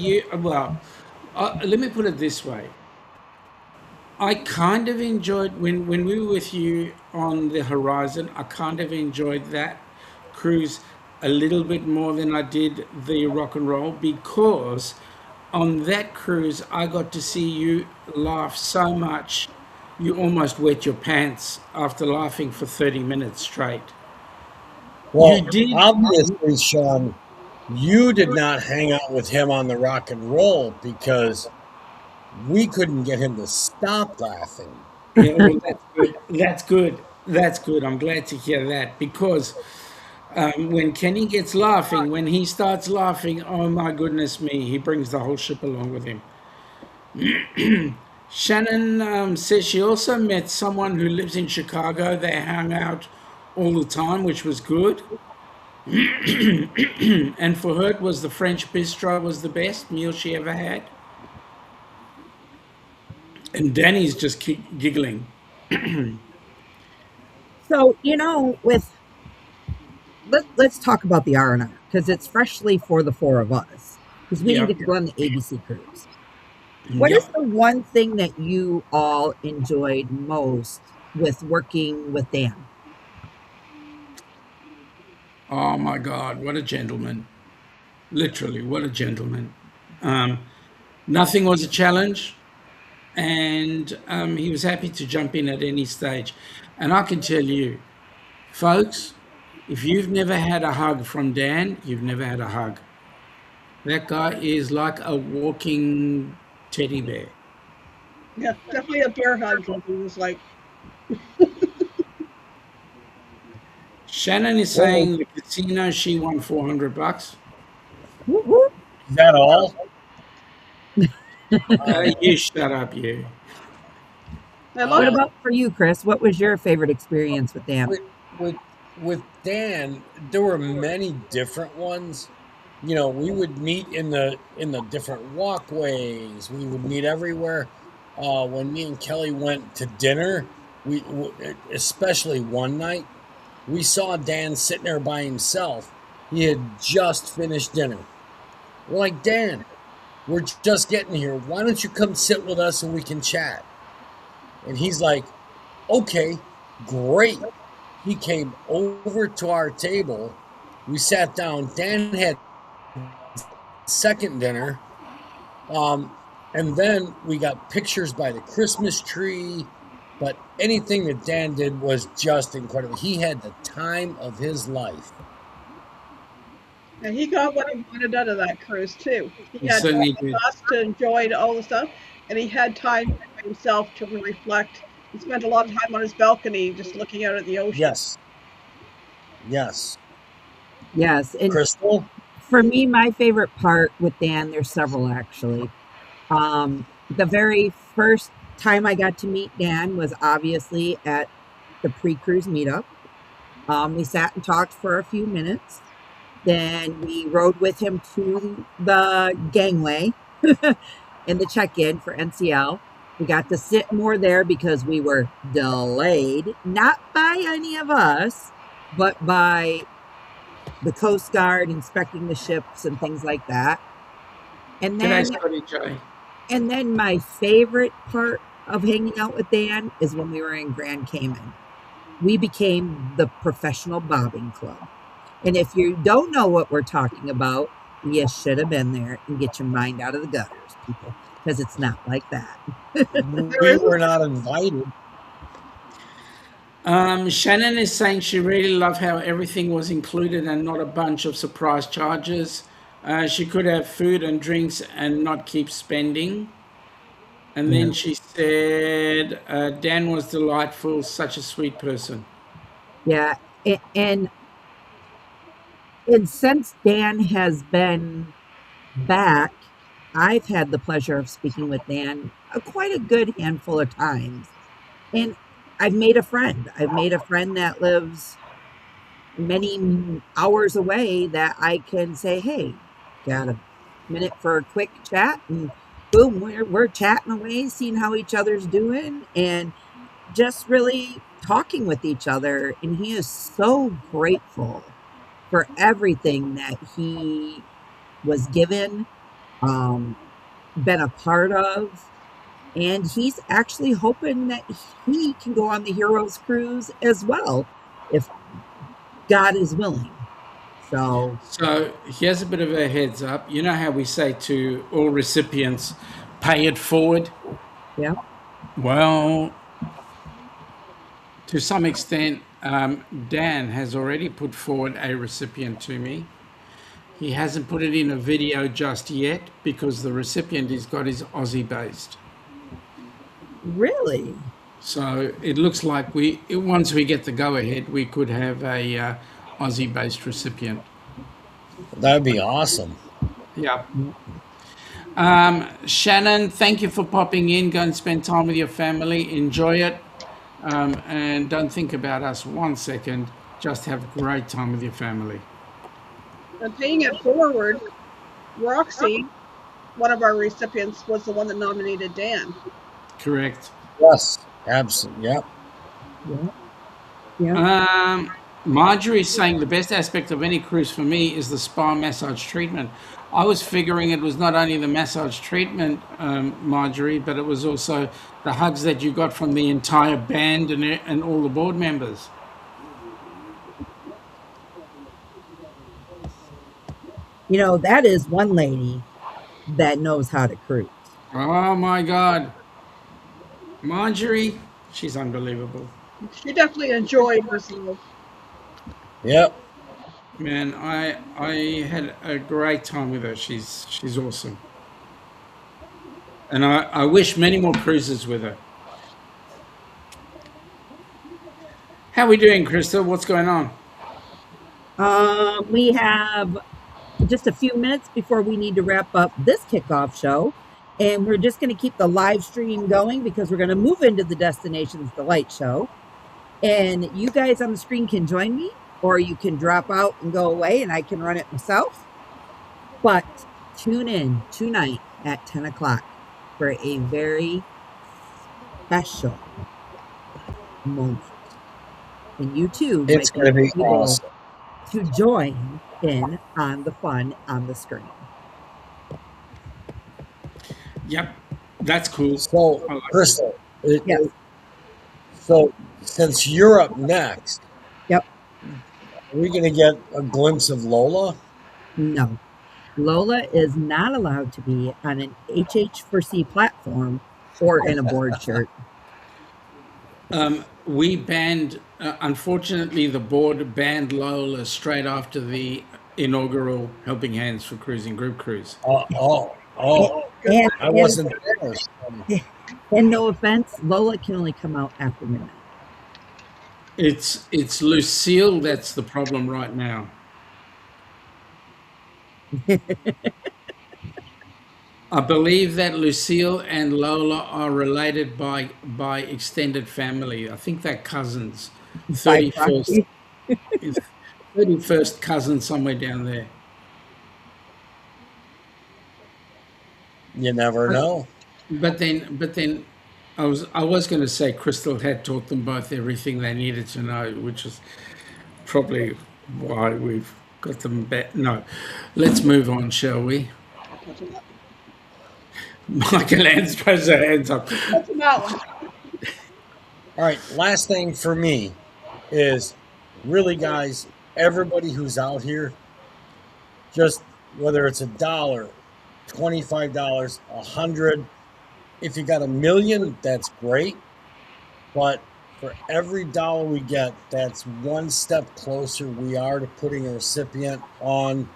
let me put it this way. I kind of enjoyed when we were with you on the Horizon. I kind of enjoyed that cruise a little bit more than I did the rock and roll, because on that cruise I got to see you laugh so much you almost wet your pants after laughing for 30 minutes straight. Well, You did. obviously, Sean, you did not hang out with him on the rock and roll because we couldn't get him to stop laughing. Yeah, well, that's good. That's good. That's good. I'm glad to hear that, because when Kenny gets laughing, when he starts laughing, oh my goodness me, he brings the whole ship along with him. Shannon says she also met someone who lives in Chicago. They hung out all the time, which was good. And for her, it was the French bistro was the best meal she ever had. And Danny's just keep giggling. So, with let's talk about the R&R because it's freshly for the four of us because we didn't Yeah. get to go on the ABC cruise. What is Yep. the one thing that you all enjoyed most with working with Dan? Oh my God, what a gentleman. Literally, what a gentleman. Um, Nothing was a challenge, and he was happy to jump in at any stage. And I can tell you, folks, if you've never had a hug from Dan, you've never had a hug. That guy is like a walking teddy bear. Yeah, definitely a bear hug. It was like, Shannon is Well, saying the casino she won $400. Whoop, whoop. is that all? You shut up, you. I What love Uh, about for you, Chris? What was your favorite experience with Dan? with with Dan, there were many different ones. You know, we would meet in the different walkways. We would meet everywhere. When me and Kelly went to dinner, especially one night, we saw Dan sitting there by himself. He had just finished dinner. We're like, Dan, we're just getting here. Why don't you come sit with us and we can chat? And he's like, okay, great. He came over to our table. We sat down. Dan had second dinner. And then we got pictures by the Christmas tree. But anything that Dan did was just incredible. He had the time of his life. And he got what he wanted out of that cruise too. He He had certainly time did. with us to enjoy all the stuff, and he had time for himself to reflect. He spent a lot of time on his balcony just looking out at the ocean. Yes. Yes. Yes, and Crystal? for me, my favorite part with Dan, there's several actually. The very first time I got to meet Dan was obviously at the pre-cruise meetup. We sat and talked for a few minutes. Then we rode with him to the gangway in the check-in for NCL. We got to sit more there because we were delayed, not by any of us, but by the Coast Guard inspecting the ships and things like that. And G'day, then Scotty J. and then my favorite part of hanging out with Dan is when we were in Grand Cayman. We became the professional bobbing club. And if you don't know what we're talking about, you should have been there and get your mind out of the gutters, people, because it's not like that. We were not invited. Shannon is saying she really loved how everything was included and not a bunch of surprise charges. She could have food and drinks and not keep spending. And then she said, Dan was delightful, such a sweet person. Yeah. And since Dan has been back, I've had the pleasure of speaking with Dan quite a good handful of times. And I've made a friend. I've made a friend that lives many hours away that I can say, hey, got a minute for a quick chat, and boom, we're chatting away, seeing how each other's doing, and just really talking with each other. And he is so grateful for everything that he was given, um, been a part of, and he's actually hoping that he can go on the Heroes Cruise as well, if God is willing. So, So here's a bit of a heads up. You know how we say to all recipients, pay it forward? yeah, Well, to some extent, Dan has already put forward a recipient to me. He hasn't put it in a video just yet because the recipient has got his Aussie based. really. So it looks like once we get the go ahead, we could have a Aussie based recipient. That'd be awesome. Yeah. Shannon, thank you for popping in. Go and spend time with your family. Enjoy it. And don't think about us 1 second. Just have a great time with your family. And paying it forward, Roxy, one of our recipients, was the one that nominated Dan. Correct. Yes, absolutely. Yep. Yeah. Marjorie's saying the best aspect of any cruise for me is the spa massage treatment. I was figuring it was not only the massage treatment, Marjorie, but it was also the hugs that you got from the entire band and all the board members. You know, that is one lady that knows how to cruise. Oh my God. Marjorie, she's unbelievable. She definitely enjoyed herself. Yep. Man, I had a great time with her. She's awesome. And I wish many more cruises with her. How are we doing, Crystal? What's going on? We have just a few minutes before we need to wrap up this kickoff show. And we're just going to keep the live stream going because we're going to move into the Destinations Delight show. And you guys on the screen can join me, or you can drop out and go away and I can run it myself. But tune in tonight at 10 o'clock for a very special moment. And you too It's might going to be able awesome. to join in on the fun on the screen. Yep, that's cool. So, I like it. Crystal, Yes. so since you're up next, Yep. are we going to get a glimpse of Lola? No. Lola is not allowed to be on an HH4C platform or in a board shirt. We banned, unfortunately, the board banned Lola straight after the inaugural Helping Hands for Cruising group cruise. Oh. And, I wasn't there. and no offense, Lola can only come out after midnight. It's Lucille that's the problem right now. I believe that Lucille and Lola are related by extended family. I think they're cousins. 31st, 31st cousin somewhere down there. You never know. But then I was going to say Crystal had taught them both everything they needed to know, which is probably why we've got them back. No, let's move on, shall we? Michael Ann's throws her hands up. That's that one. All right, last thing for me is really, guys, everybody who's out here, just whether it's $1, $25, $100, if you got $1 million, that's great. But for every dollar we get, that's one step closer we are to putting a recipient on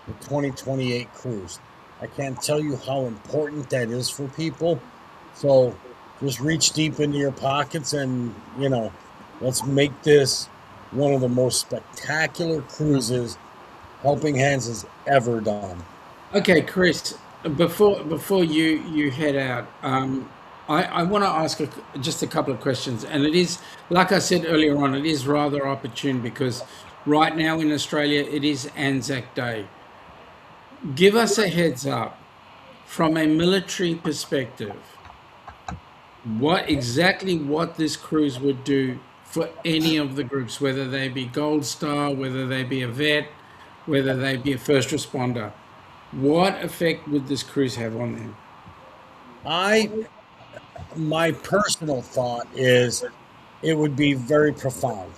the 2028 cruise. I can't tell you how important that is for people. So just reach deep into your pockets and, let's make this one of the most spectacular cruises Helping Hands has ever done. Okay, Chris, before you head out, I want to ask just a couple of questions. And it is, like I said earlier on, it is rather opportune because right now in Australia, it is Anzac Day. Give us a heads up from a military perspective. What this cruise would do for any of the groups, whether they be Gold Star, whether they be a vet, whether they be a first responder. What effect would this cruise have on them? My personal thought is it would be very profound.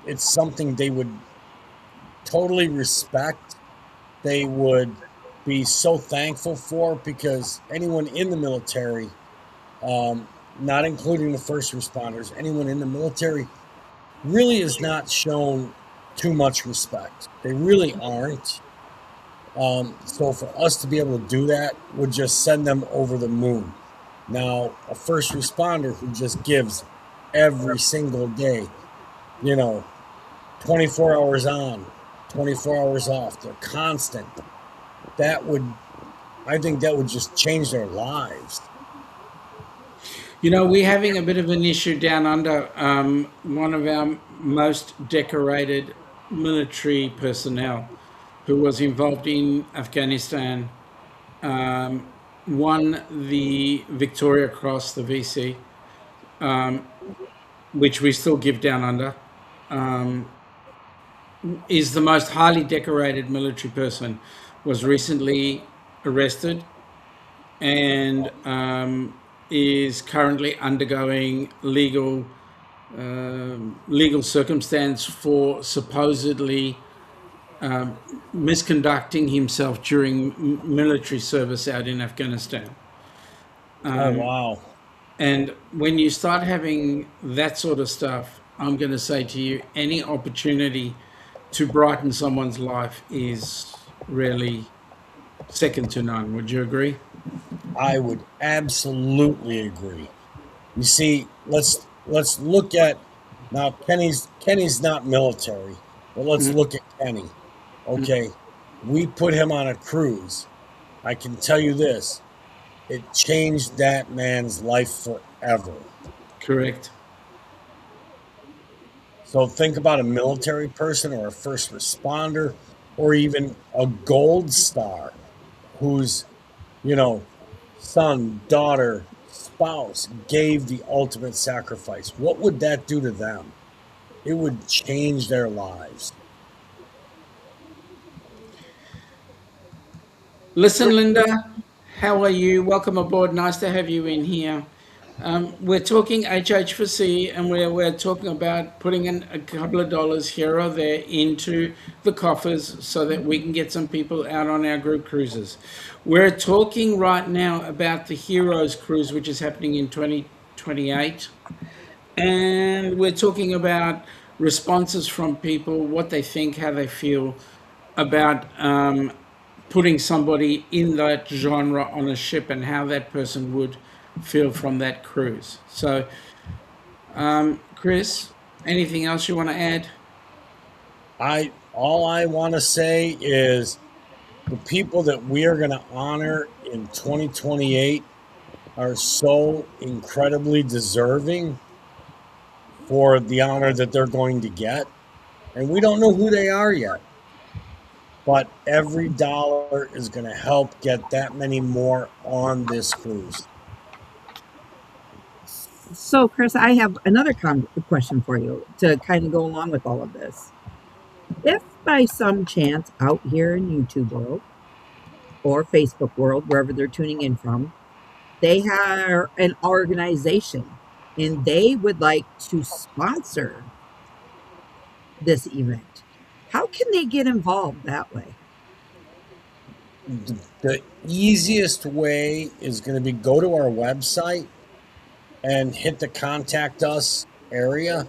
It's something they would totally respect. They would be so thankful for, because anyone in the military, not including the first responders, anyone in the military really is not shown too much respect. They really aren't. So for us to be able to do that would just send them over the moon. Now, a first responder who just gives every single day, 24 hours on, 24 hours off, they're constant. I think that would just change their lives. We're having a bit of an issue down under. One of our most decorated military personnel who was involved in Afghanistan won the Victoria Cross, the VC, which we still give down under, is the most highly decorated military person, was recently arrested and is currently undergoing legal circumstance for supposedly misconducting himself during military service out in Afghanistan. Oh, wow. And when you start having that sort of stuff, I'm going to say to you, any opportunity to brighten someone's life is really second to none. Would you agree? I would absolutely agree. You see, let's look at now. Kenny's not military, but let's look at Kenny. Okay, we put him on a cruise. I can tell you this: it changed that man's life forever. Correct. So think about a military person or a first responder or even a gold star whose, son, daughter, spouse gave the ultimate sacrifice. What would that do to them? It would change their lives. Listen, Linda, how are you? Welcome aboard. Nice to have you in here. We're talking HH4C, and we're talking about putting in a couple of dollars here or there into the coffers so that we can get some people out on our group cruises. We're talking right now about the Heroes Cruise, which is happening in 2028. And we're talking about responses from people, what they think, how they feel about putting somebody in that genre on a ship and how that person would feel from that cruise. So, Chris, anything else you want to add? All I want to say is the people that we are going to honor in 2028 are so incredibly deserving for the honor that they're going to get. And we don't know who they are yet. But every dollar is going to help get that many more on this cruise. So, Chris, I have another question for you to kind of go along with all of this. If by some chance out here in YouTube world or Facebook world, wherever they're tuning in from, they have an organization and they would like to sponsor this event, how can they get involved that way? The easiest way is going to be go to our website and hit the contact us area,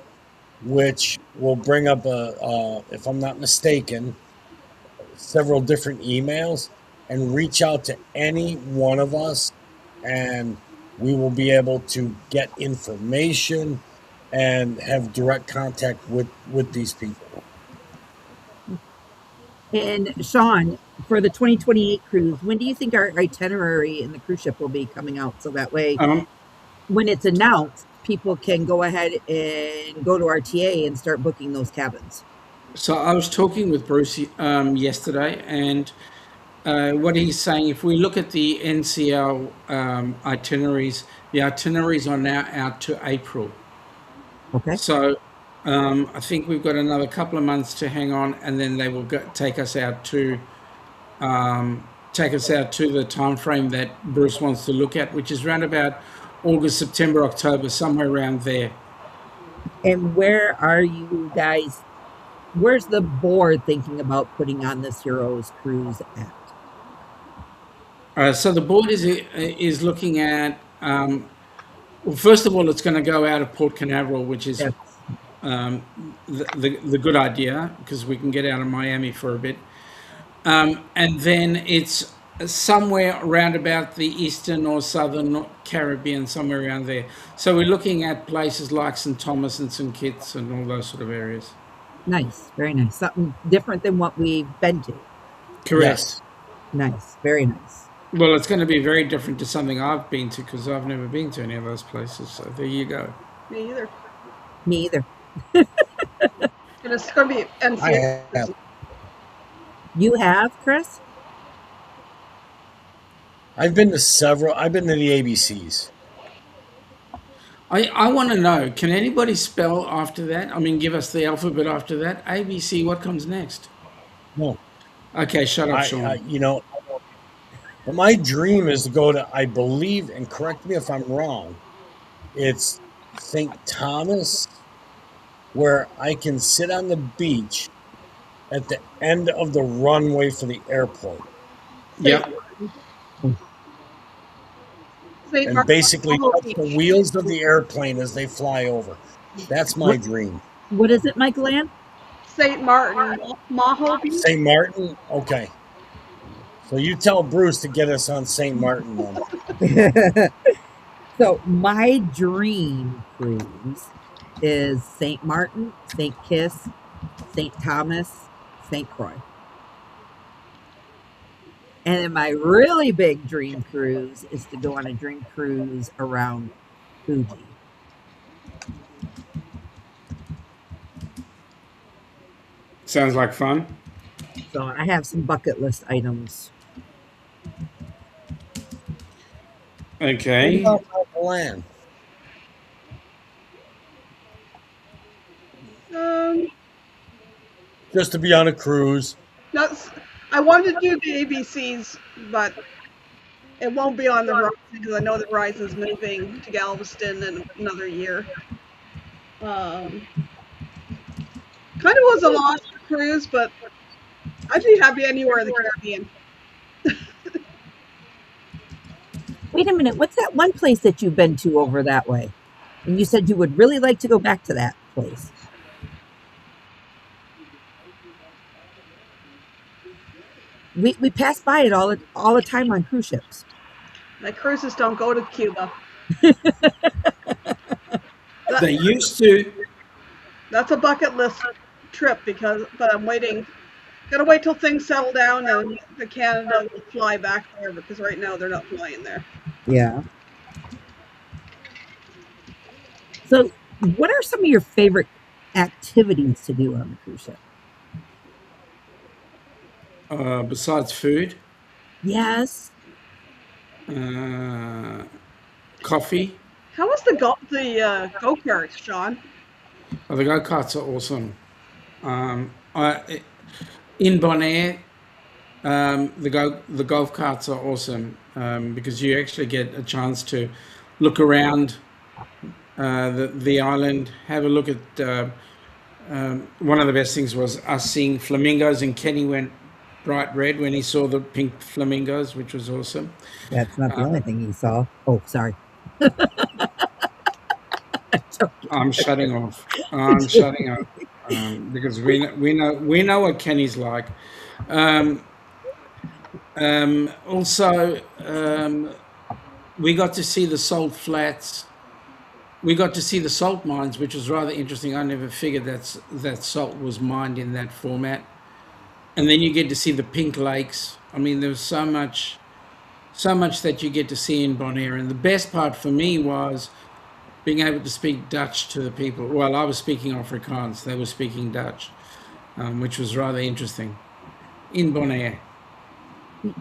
which will bring up if I'm not mistaken, several different emails, and reach out to any one of us, and we will be able to get information and have direct contact with these people. And Sean, for the 2028 cruise, when do you think our itinerary in the cruise ship will be coming out? So that way, when it's announced, people can go ahead and go to RTA and start booking those cabins. So I was talking with Bruce yesterday, and what he's saying, if we look at the NCL itineraries, the itineraries are now out to April. Okay. So I think we've got another couple of months to hang on, and then they will take us out to the time frame that Bruce wants to look at, which is around about August, September, October, somewhere around there. And where are you guys? Where's the board thinking about putting on this Heroes cruise at? So the board is looking at. Well, first of all, it's going to go out of Port Canaveral, which is Yes. the good idea because we can get out of Miami for a bit. And then it's somewhere around about the eastern or southern Caribbean, somewhere around there. So we're looking at places like St. Thomas and St. Kitts and all those sort of areas. Nice, very nice. Something different than what we've been to. Correct. Yes. Nice, very nice. Well, it's going to be very different to something I've been to because I've never been to any of those places. So there you go. Me either. Me either. And it's going to be I NCL. have. You have, Chris? I've been to several. I've been to the ABCs. I want to know, can anybody spell after that? I mean, give us the alphabet after that. ABC, what comes next? No, Okay, shut up, Sean. but my dream is to go to, I believe, and correct me if I'm wrong, it's St. Thomas, where I can sit on the beach at the end of the runway for the airport Yep. St. and Martin, basically Mahou touch Beach. the wheels of the airplane as they fly over. That's my dream. What is it, Michael Ann? St. Martin, Mahou Beach. St. Martin? Okay. So you tell Bruce to get us on St. Martin then. So my dream cruise is St. Martin, St. Kitts, St. Thomas, St. Croix. And then my really big dream cruise is to go on a dream cruise around Fuji. Sounds like fun. So I have some bucket list items. Okay. What about the land? Just to be on a cruise. I wanted to do the ABCs, but it won't be on the Horizon because I know the Horizon's moving to Galveston in another year. Kind of was a long cruise, but I'd be happy anywhere in the Caribbean. Wait a minute, what's that one place that you've been to over that way? And you said you would really like to go back to that place. We pass by it all the time on cruise ships. My cruises don't go to Cuba. They used to. That's a bucket list trip but I'm waiting. Gotta wait till things settle down and the Canada will fly back there because right now they're not flying there. Yeah. So, what are some of your favorite activities to do on the cruise ship? Besides food, Yes. coffee. How was the go-karts, Sean? Oh, the go-karts are awesome. In Bonaire, the golf carts are awesome because you actually get a chance to look around the island, have a look at. One of the best things was us seeing flamingos, and Kenny went bright red when he saw the pink flamingos, which was awesome. That's not the only thing you saw. Oh, sorry. I'm shutting off. I'm shutting off because we know what Kenny's like. Also, we got to see the salt flats. We got to see the salt mines, which was rather interesting. I never figured that salt was mined in that format. And then you get to see the pink lakes. I mean, there was so much that you get to see in Bonaire. And the best part for me was being able to speak Dutch to the people. Well, I was speaking Afrikaans. They were speaking Dutch, which was rather interesting in Bonaire.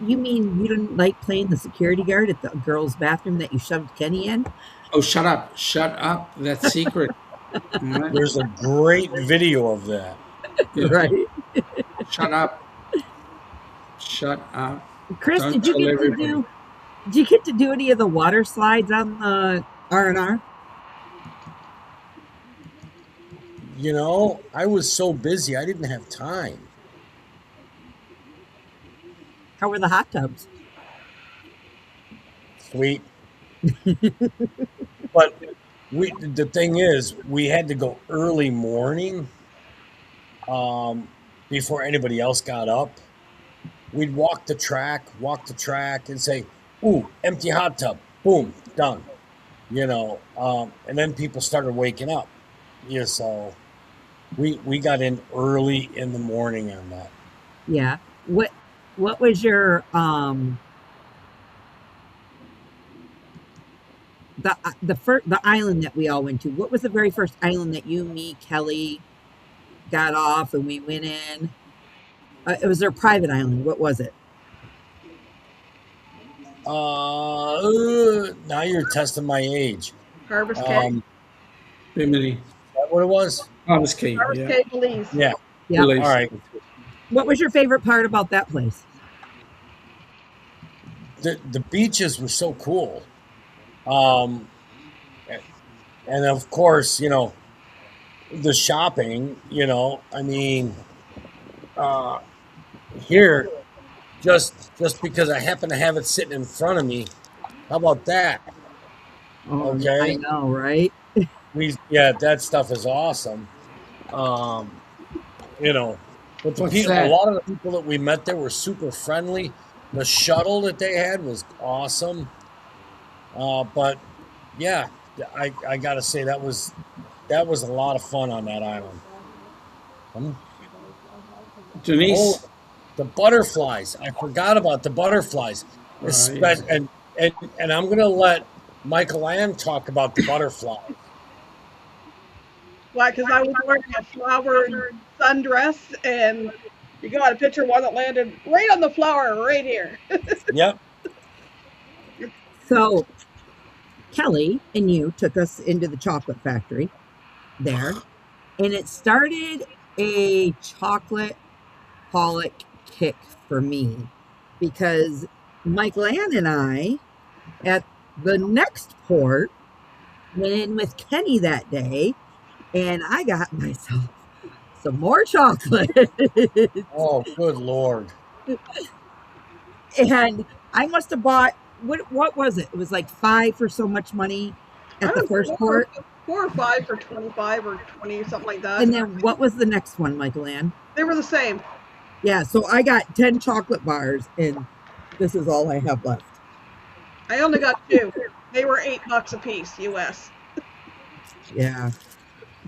You mean you didn't like playing the security guard at the girls' bathroom that you shoved Kenny in? Oh, shut up. Shut up. That's secret. All right? There's a great video of that. Yeah. Right. Shut up. Shut up. Chris, Don't tell everybody. did you get to do any of the water slides on the R&R? You know, I was so busy, I didn't have time. How were the hot tubs? Sweet. But the thing is, we had to go early morning before anybody else got up. We'd walk the track, and say, "Ooh, empty hot tub." Boom, done. And then people started waking up. Yeah, so we got in early in the morning on that. Yeah. What was your the island that we all went to? What was the very first island that you, me, Kelly got off and we went in? It was their private island. What was it? Now you're testing my age. Harvest Cave. Bimini. Is that what it was? Harvest Key. Harvest Yeah. Cave, Belize. Yeah. Yeah. Belize. All right. What was your favorite part about that place? The beaches were so cool. And of course, the shopping, I mean, here, just because I happen to have it sitting in front of me, how about that? Oh, Okay. I know, right? That stuff is awesome. But What's that? a lot of the people that we met there were super friendly. The shuttle that they had was awesome. But yeah, I gotta say that was a lot of fun on that island. Denise. Oh, the butterflies! I forgot about the butterflies. Yeah. And I'm gonna let Michael Ann talk about the butterflies. Why? Because I was wearing a flowered sundress, and you got a picture of one that landed right on the flower right here. Yep. So Kelly and you took us into the chocolate factory there, and it started a chocolate holic kick for me because Michael Ann and I at the next port went in with Kenny that day, and I got myself some more chocolate. Oh, good Lord. And I must have bought what was it? It was like 5 for so much money at the first port. 4 or 5 for 25 or 20, something like that. And then what was the next one, Michael Ann? They were the same. Yeah, so I got 10 chocolate bars, and this is all I have left. I only got 2. They were $8 a piece, US. Yeah.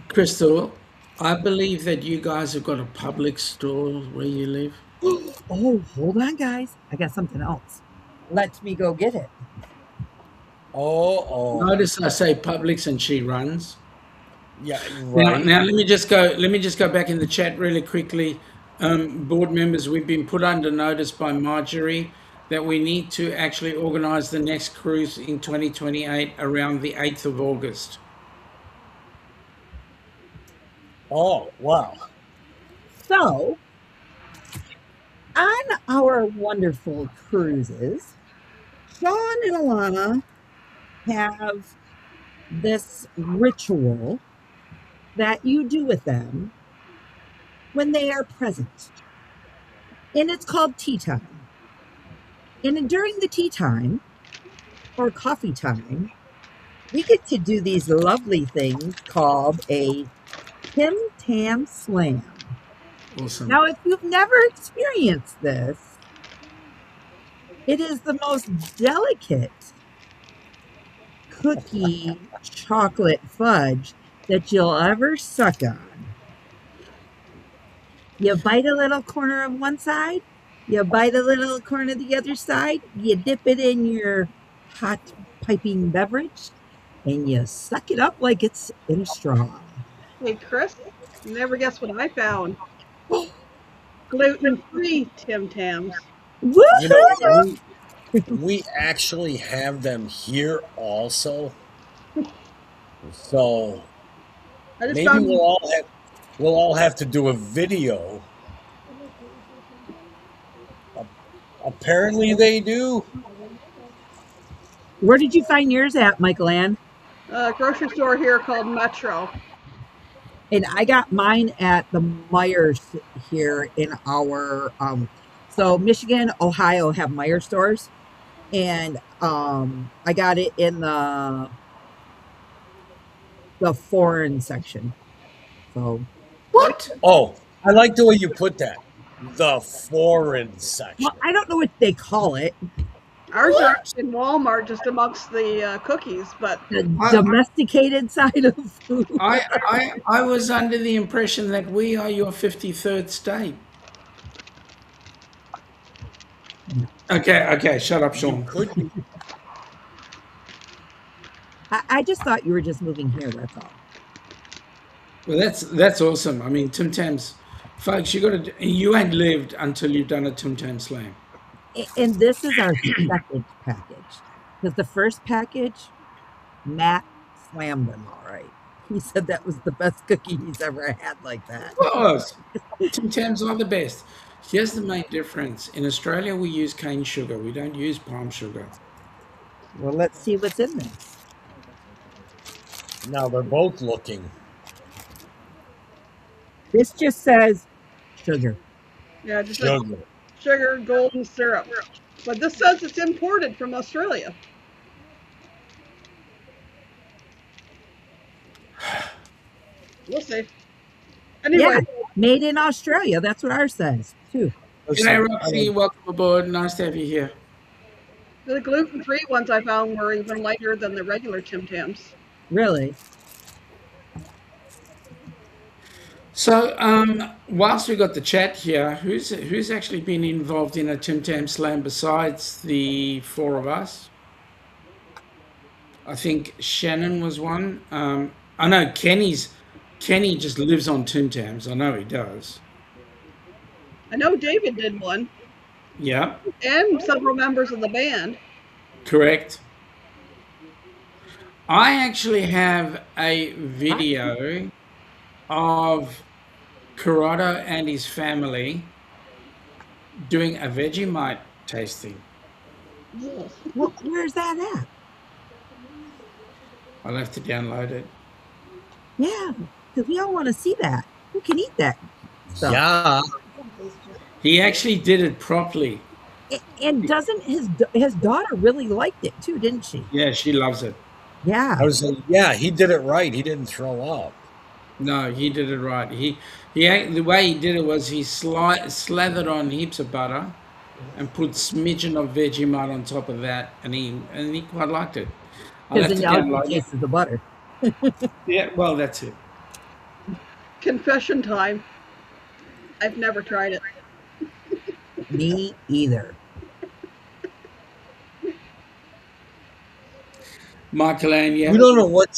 Crystal, I believe that you guys have got a public store where you live. Oh, hold on, guys. I got something else. Let me go get it. Oh. Notice I say Publix and she runs. Yeah, right. Now let me just go back in the chat really quickly. Board members, we've been put under notice by Marjorie that we need to actually organise the next cruise in 2028 around the 8th of August. Oh, wow. So, on our wonderful cruises, Sean and Alana have this ritual that you do with them when they are present. And it's called tea time. And during the tea time, or coffee time, we get to do these lovely things called a Tim Tam Slam. Awesome. Now, if you've never experienced this, it is the most delicate cookie chocolate fudge that you'll ever suck on. You bite a little corner of one side, you bite a little corner of the other side, you dip it in your hot piping beverage, and you suck it up like it's in a straw. Hey, Chris, you never guess what I found. Gluten-free Tim Tams. You know, Woohoo! we actually have them here also. So I just maybe found we'll all have to do a video. Apparently they do. Where did you find yours at, Michael Ann? a grocery store here called Metro. And I got mine at the Myers here in our so Michigan, Ohio have Meyer stores. And I got it in the foreign section. So What? Oh, I like the way you put that. The foreign well, section. I don't know what they call it. Ours are in Walmart, just amongst the cookies, but The I, domesticated side of food. I was under the impression that we are your 53rd state. Okay, shut up, You Sean. could be. I just thought you were just moving here, that's all. Well, that's awesome. I mean, Tim Tams, folks, you ain't lived until you've done a Tim Tam Slam. And this is our second package. Because the first package, Matt slammed them all right. He said that was the best cookie he's ever had like that. Of course, Tim Tams are the best. Here's the main difference. In Australia, we use cane sugar. We don't use palm sugar. Well, let's see what's in this. Now they're both looking. This just says sugar. yeah, just like Sugar. sugar, golden syrup. But this says it's imported from Australia. We'll see. Anyway, Yeah, made in Australia. That's what ours says, too. G'day, Roxy. Welcome aboard. Nice to have you here. the gluten-free ones I found were even lighter than the regular Tim Tams. Really? So, whilst we got the chat here, who's actually been involved in a Tim Tam Slam besides the four of us? I think Shannon was one. I know Kenny just lives on Tim Tams. I know he does. I know David did one, Yeah, and several members of the band. correct. I actually have a video of Corrado and his family doing a Vegemite tasting. Well, where's that at? I'll have to download it. Yeah, because we all want to see that. Who can eat that stuff? Yeah. He actually did it properly. And doesn't his daughter really liked it too, didn't she? Yeah, she loves it. Yeah. I was like, yeah, he did it right. He didn't throw up. No, he did it right. The way he did it was he slathered on heaps of butter and put smidgen of Vegemite on top of that, and he quite liked it. I'll have Because to then all download he it. tastes is the butter. Yeah, well, that's it. Confession time. I've never tried it. Me either. Michael Ann, yeah, You don't know what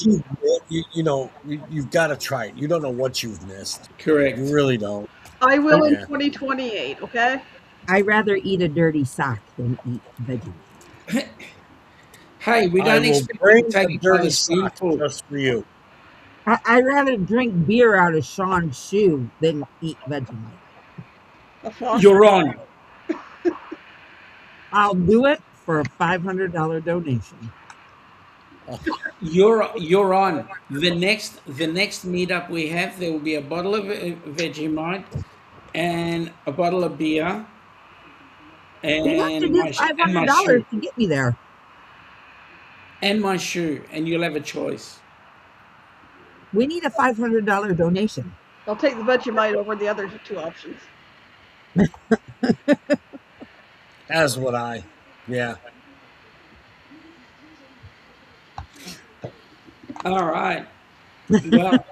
you've got to try it. You don't know what you've missed. correct. You really don't. I will in Yeah. 2028, okay? I'd rather eat a dirty sock than eat Vegemite. Hey, we I don't will expect you bring to the take another dirty sock spoonful. just for you. I'd rather drink beer out of Sean's shoe than eat Vegemite. A foster. You're on. I'll do it for a $500 donation. You're on. The next meetup we have, there will be a bottle of Vegemite and a bottle of beer You have to and do my $500 shoe to get me there. and my shoe, and you'll have a choice. We need a $500 donation. I'll take the Vegemite over the other two options. As would I. Yeah. All right. Well,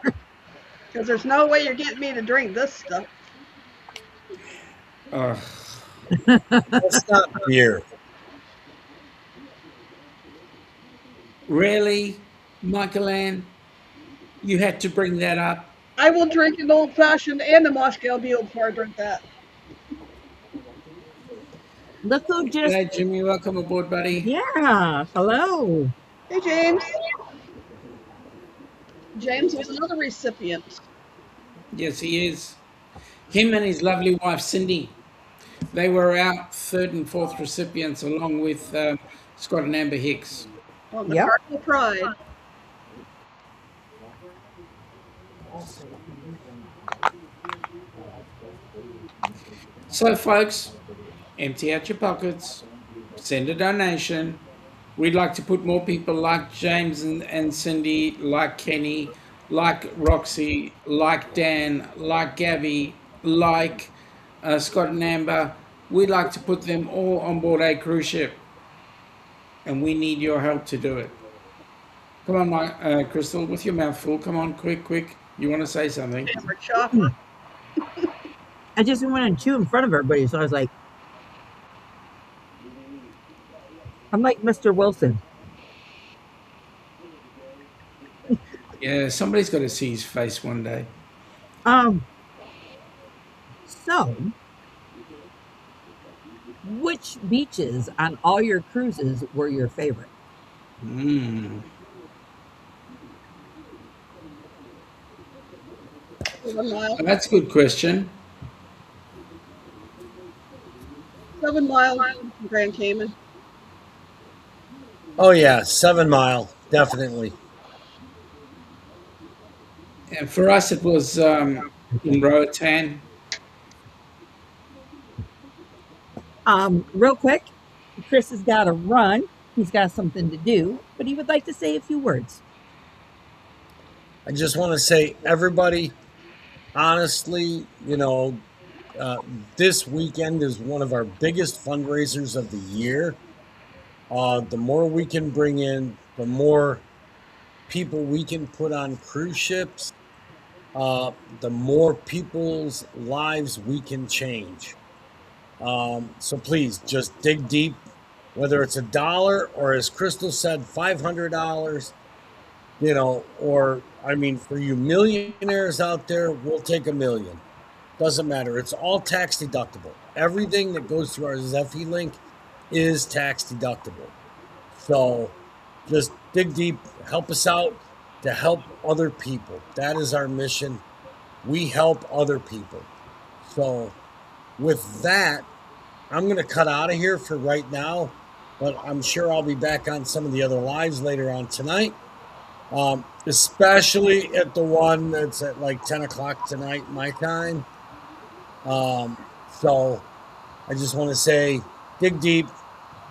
Because there's no way you're getting me to drink this stuff. That's not beer. really, Michael Ann, you had to bring that up. I will drink an old fashioned and a Moscow Mule before I drink that. Look who just, Hey, Jimmy, welcome aboard, buddy. yeah, hello. Hey, James. James was another recipient. Yes, he is. Him and his lovely wife, Cindy. They were our third and fourth recipients, along with Scott and Amber Hicks. On the Yep. Cardinal Pride. So, folks, empty out your pockets, send a donation. We'd like to put more people like James and Cindy, like Kenny, like Roxy, like Dan, like Gabby, like Scott and Amber. We'd like to put them all on board a cruise ship, and we need your help to do it. Come on, Crystal, with your mouth full. Come on, quick, quick. You want to say something? Amber chocolate. I just didn't want to chew in front of everybody, so I was like, I'm like Mr. Wilson. Yeah, somebody's got to see his face one day. Um, so which beaches on all your cruises were your favorite? Mm. 7 Mile. That's a good question. 7 Mile from Grand Cayman. Oh yeah, 7 Mile, definitely. And for us, it was in Roatan. Real quick, Chris has got to run. He's got something to do, but he would like to say a few words. I just want to say, everybody, honestly, uh, this weekend is one of our biggest fundraisers of the year. The more we can bring in, the more people we can put on cruise ships, the more people's lives we can change. So please just dig deep, whether it's $1 or, as Crystal said, $500. Or I mean, for you millionaires out there, we'll take $1 million. Doesn't matter. It's all tax deductible. Everything that goes through our Zephy link is tax deductible. So just dig deep, help us out to help other people. That is our mission. We help other people. So with that, I'm going to cut out of here for right now, but I'm sure I'll be back on some of the other lives later on tonight. Especially at the one that's at like 10 o'clock tonight, my time. So I just want to say, dig deep,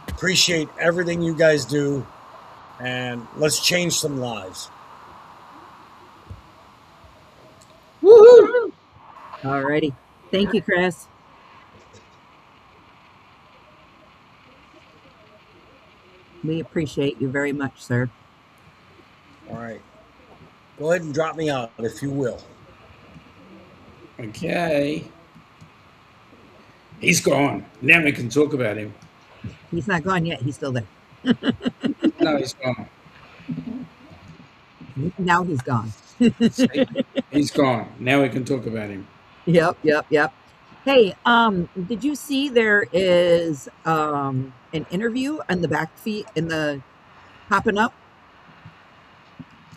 appreciate everything you guys do, and let's change some lives. Woohoo! All righty. Thank you, Chris. We appreciate you very much, sir. All right. Go ahead and drop me out if you will. Okay. He's gone. Now we can talk about him. He's not gone yet. He's still there. No, he's gone. Now he's gone. See? He's gone. Now we can talk about him. Yep. Hey, did you see there is an interview on the back feed in the popping up?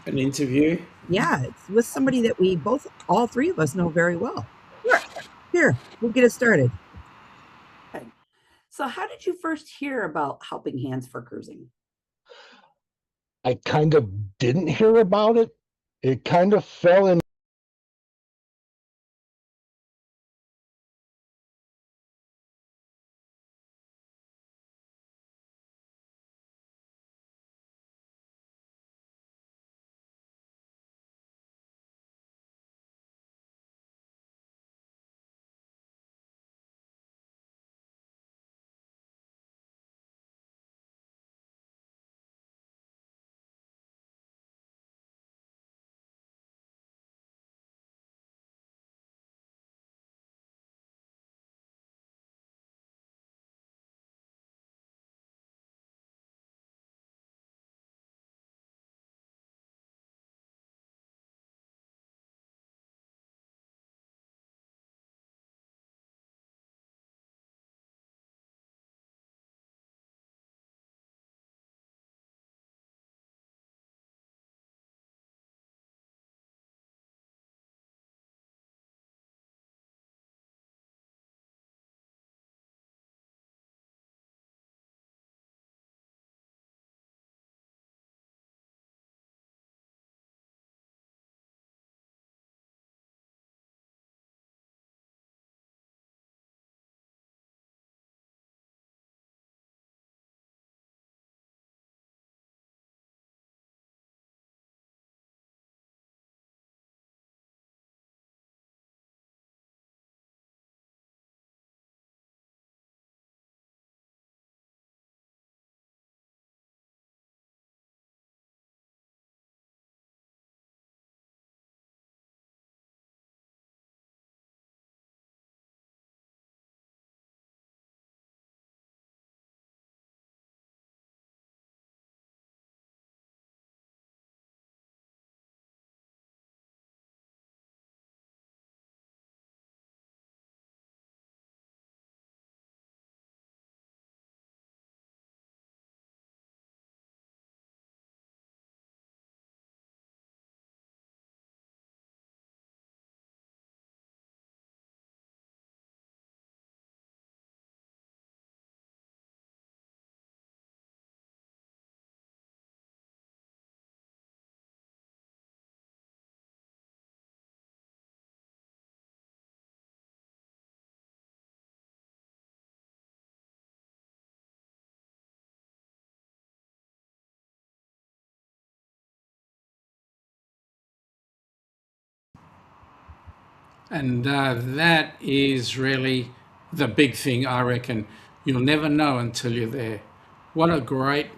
An interview. Yeah, it's with somebody that we both, all three of us, know very well. Here, we'll get it started. So, how did you first hear about Helping Hands for Cruising? I kind of didn't hear about it. It kind of fell in And that is really the big thing, I reckon. You'll never know until you're there. What a great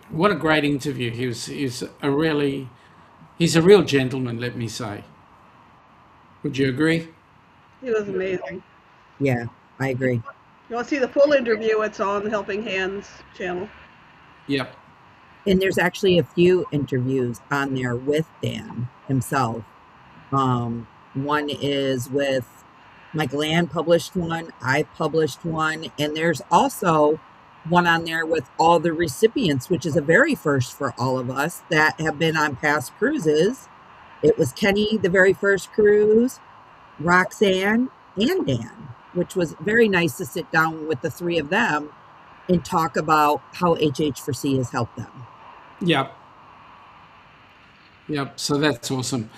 interview. He's a real gentleman, let me say. Would you agree? He was amazing. Yeah, I agree. You want to see the full interview? It's on the Helping Hands channel. Yep. And there's actually a few interviews on there with Dan himself. One is with Michael Ann published one, I published one, and there's also one on there with all the recipients, which is a very first for all of us that have been on past cruises. It was Kenny, the very first cruise, Roxanne, and Dan, which was very nice to sit down with the three of them and talk about how HH4C has helped them. Yep. Yep. So that's awesome.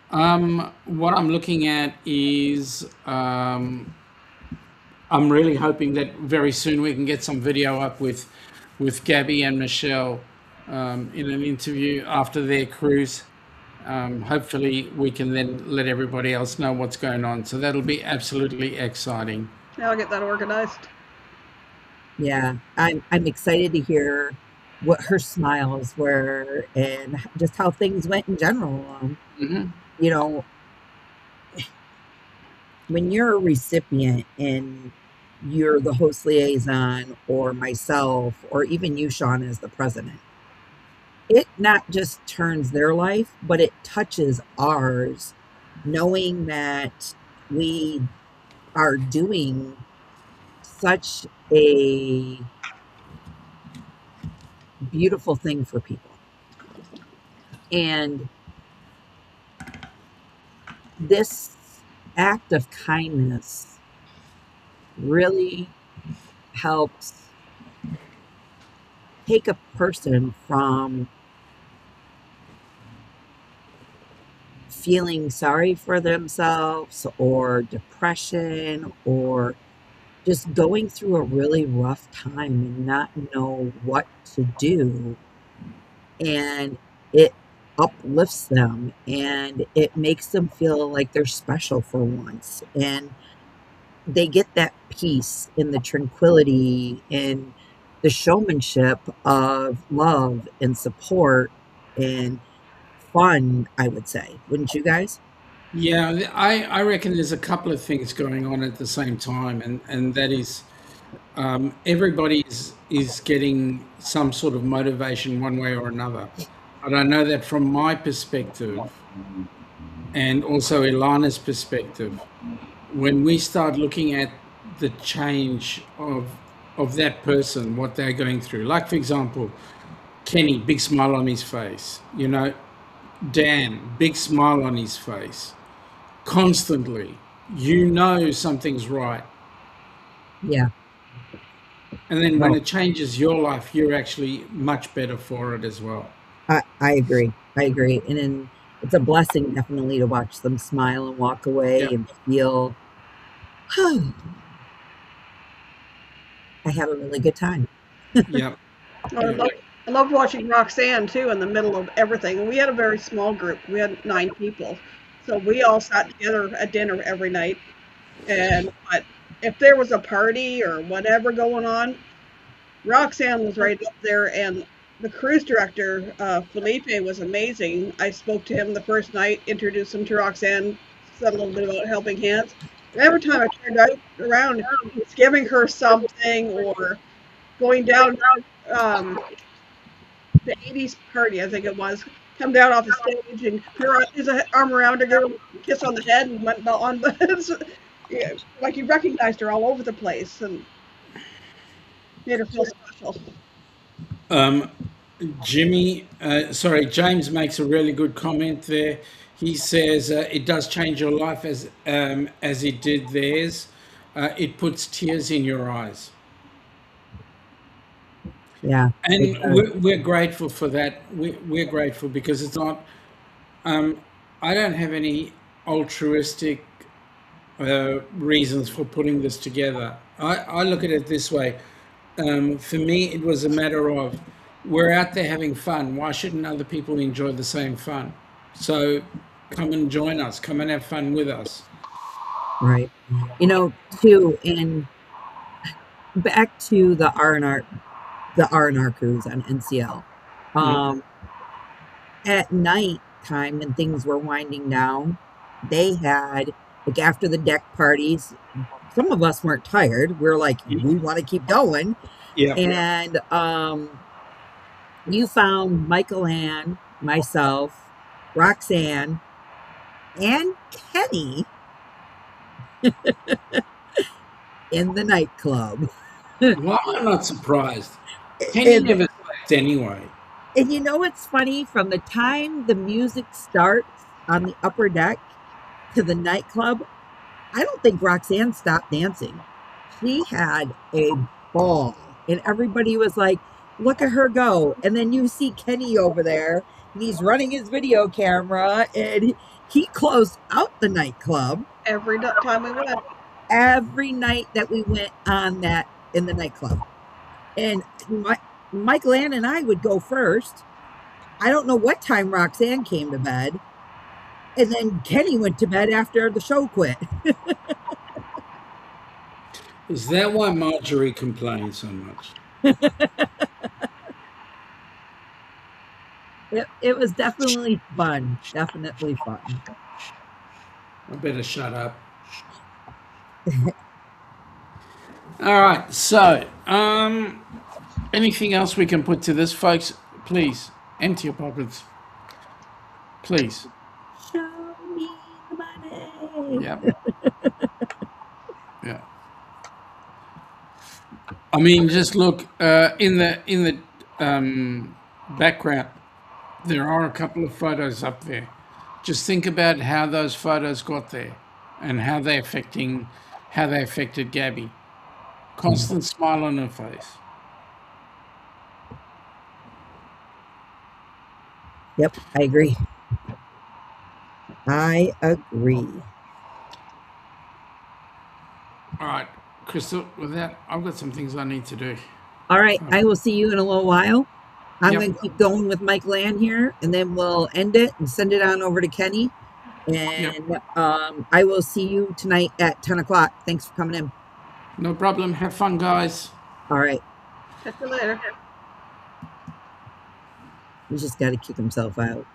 What I'm looking at is I'm really hoping that very soon we can get some video up with Gabby and Michelle in an interview after their cruise. Hopefully we can then let everybody else know what's going on. So that'll be absolutely exciting. Yeah, I'll get that organized. Yeah, I'm excited to hear what her smiles were and just how things went in general. You know, when you're a recipient and you're the host liaison or myself or even you, Sean, as the president, it not just turns their life, but it touches ours, knowing that we are doing such a beautiful thing for people. And this act of kindness really helps take a person from feeling sorry for themselves or depression or just going through a really rough time and not know what to do. And it uplifts them and it makes them feel like they're special for once. And they get that peace and the tranquility and the showmanship of love and support and fun, I would say. Wouldn't you guys? Yeah, I reckon there's a couple of things going on at the same time, and that is everybody is getting some sort of motivation one way or another. But I know that from my perspective and also Ilana's perspective, when we start looking at the change of that person, what they're going through, like for example, Kenny, big smile on his face, Dan, big smile on his face, constantly, something's right. Yeah. And then when it changes your life, you're actually much better for it as well. I agree. I agree. And then it's a blessing definitely to watch them smile and walk away and feel, I have a really good time. Yep. I love watching Roxanne too in the middle of everything. And we had a very small group. We had 9 people. So we all sat together at dinner every night. But if there was a party or whatever going on, Roxanne was right up there, and the cruise director, Felipe, was amazing. I spoke to him the first night, introduced him to Roxanne, said a little bit about Helping Hands. And every time I turned around, he was giving her something or going down the 80s party, I think it was, come down off the stage and put his arm around her, give her a kiss on the head, and went on. Yeah, like he recognized her all over the place and made her feel special. James makes a really good comment there. He says it does change your life as it did theirs. It puts tears in your eyes. Yeah. And we're grateful for that. We're grateful because it's not, I don't have any altruistic reasons for putting this together. I look at it this way. For me, it was a matter of we're out there having fun. Why shouldn't other people enjoy the same fun? So come and join us. Come and have fun with us. Right. You know, too, and back to the R&R cruise on NCL. Yep. At night time when things were winding down, they had like after the deck parties, some of us weren't tired. We're like, we want to keep going. Yep. And you found Michael Ann, myself, Roxanne, and Kenny in the nightclub. Why am I not surprised? Kenny And never slept anyway. And you know what's funny? From the time the music starts on the upper deck to the nightclub, I don't think Roxanne stopped dancing. She had a ball, and everybody was like, look at her go. And then you see Kenny over there, and he's running his video camera, and he closed out the nightclub Every time we went. every night that we went on that in the nightclub. And Michael Ann and I would go first. I don't know what time Roxanne came to bed. And then Kenny went to bed after the show quit. Is that why Marjorie complains so much? It was definitely fun. Definitely fun. I better shut up. All right. So, anything else we can put to this, folks? Please empty your pockets. Please. Show me the money. Yep. Yeah. I mean, just look in the background. There are a couple of photos up there. Just think about how those photos got there, and how they affected Gabby. Constant smile on her face. Yep, I agree. I agree. All right, Crystal. With that, I've got some things I need to do. All right, I will see you in a little while. I'm Yep. going to keep going with Mike Land here, and then we'll end it and send it on over to Kenny. And I will see you tonight at 10 o'clock. Thanks for coming in. No problem. Have fun, guys. All right. Catch you later. He's just got to kick himself out.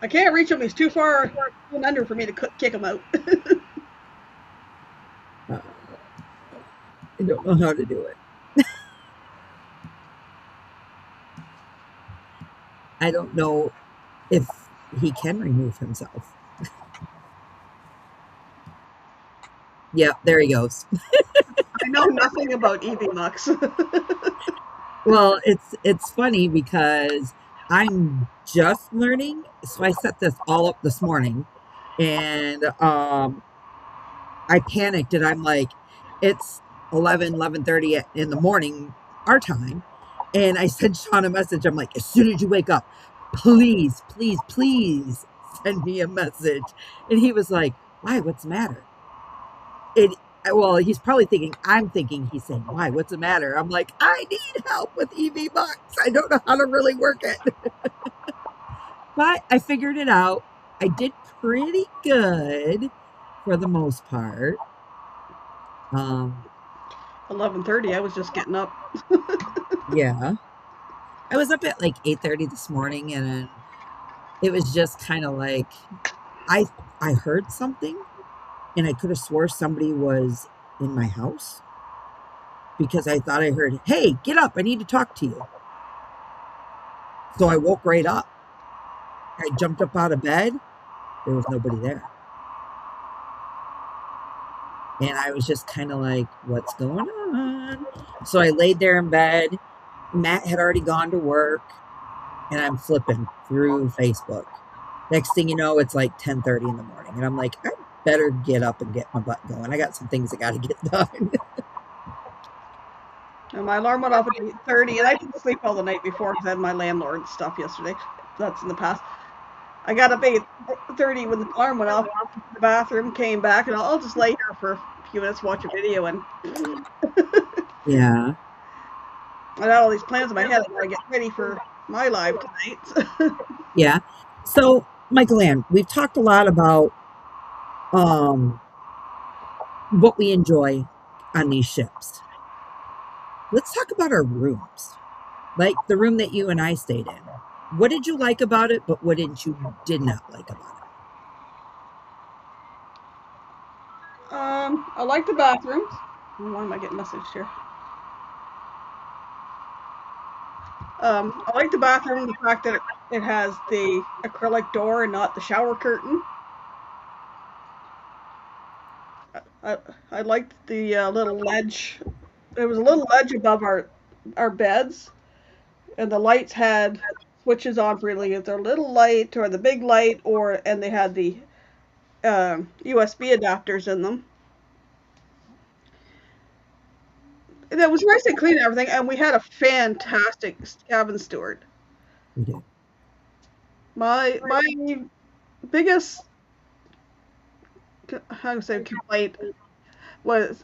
I can't reach him. He's too far and under for me to kick him out. I don't know how to do it. I don't know if he can remove himself. Yeah, there he goes. I know nothing about EV Mux. Well, it's funny because I'm just learning. So I set this all up this morning, and I panicked, and I'm like, it's 11:30 in the morning, our time. And I sent Sean a message. I'm like, as soon as you wake up, please, please, please send me a message. And he was like, why? What's the matter? Well, he's probably thinking, I'm thinking he's saying, why? What's the matter? I'm like, I need help with EV Box. I don't know how to really work it. But I figured it out. I did pretty good for the most part. 11:30. I was just getting up. Yeah. I was up at like 8:30 this morning, and it was just kind of like I heard something, and I could have swore somebody was in my house because I thought I heard, hey, get up, I need to talk to you. So I woke right up. I jumped up out of bed. There was nobody there. And I was just kind of like, what's going on? So I laid there in bed. Matt had already gone to work, and I'm flipping through Facebook. Next thing you know, it's like 10:30 in the morning, and I'm like, I better get up and get my butt going. I got some things I got to get done. And my alarm went off at 8:30, and I didn't sleep all the night before because I had my landlord stuff yesterday. That's in the past. I got up 8:30 when the alarm went off. Went to the bathroom, came back, and I'll just lay here for a few minutes, watch a video, and Yeah. I had all these plans in my head. I gotta get ready for my live tonight. Yeah. So, Michael Ann, we've talked a lot about um, what we enjoy on these ships. Let's talk about our rooms, like the room that you and I stayed in. What did you like about it, but what did not like about it? I like the bathrooms. Why am I getting messaged here? I like the bathroom, the fact that it has the acrylic door and not the shower curtain. I, I liked the little ledge. There was a little ledge above our beds, and the lights had switches on for either the little light or the big light, and they had the USB adapters in them. And it was nice and clean and everything, and we had a fantastic cabin steward. We did. My biggest how to say complaint was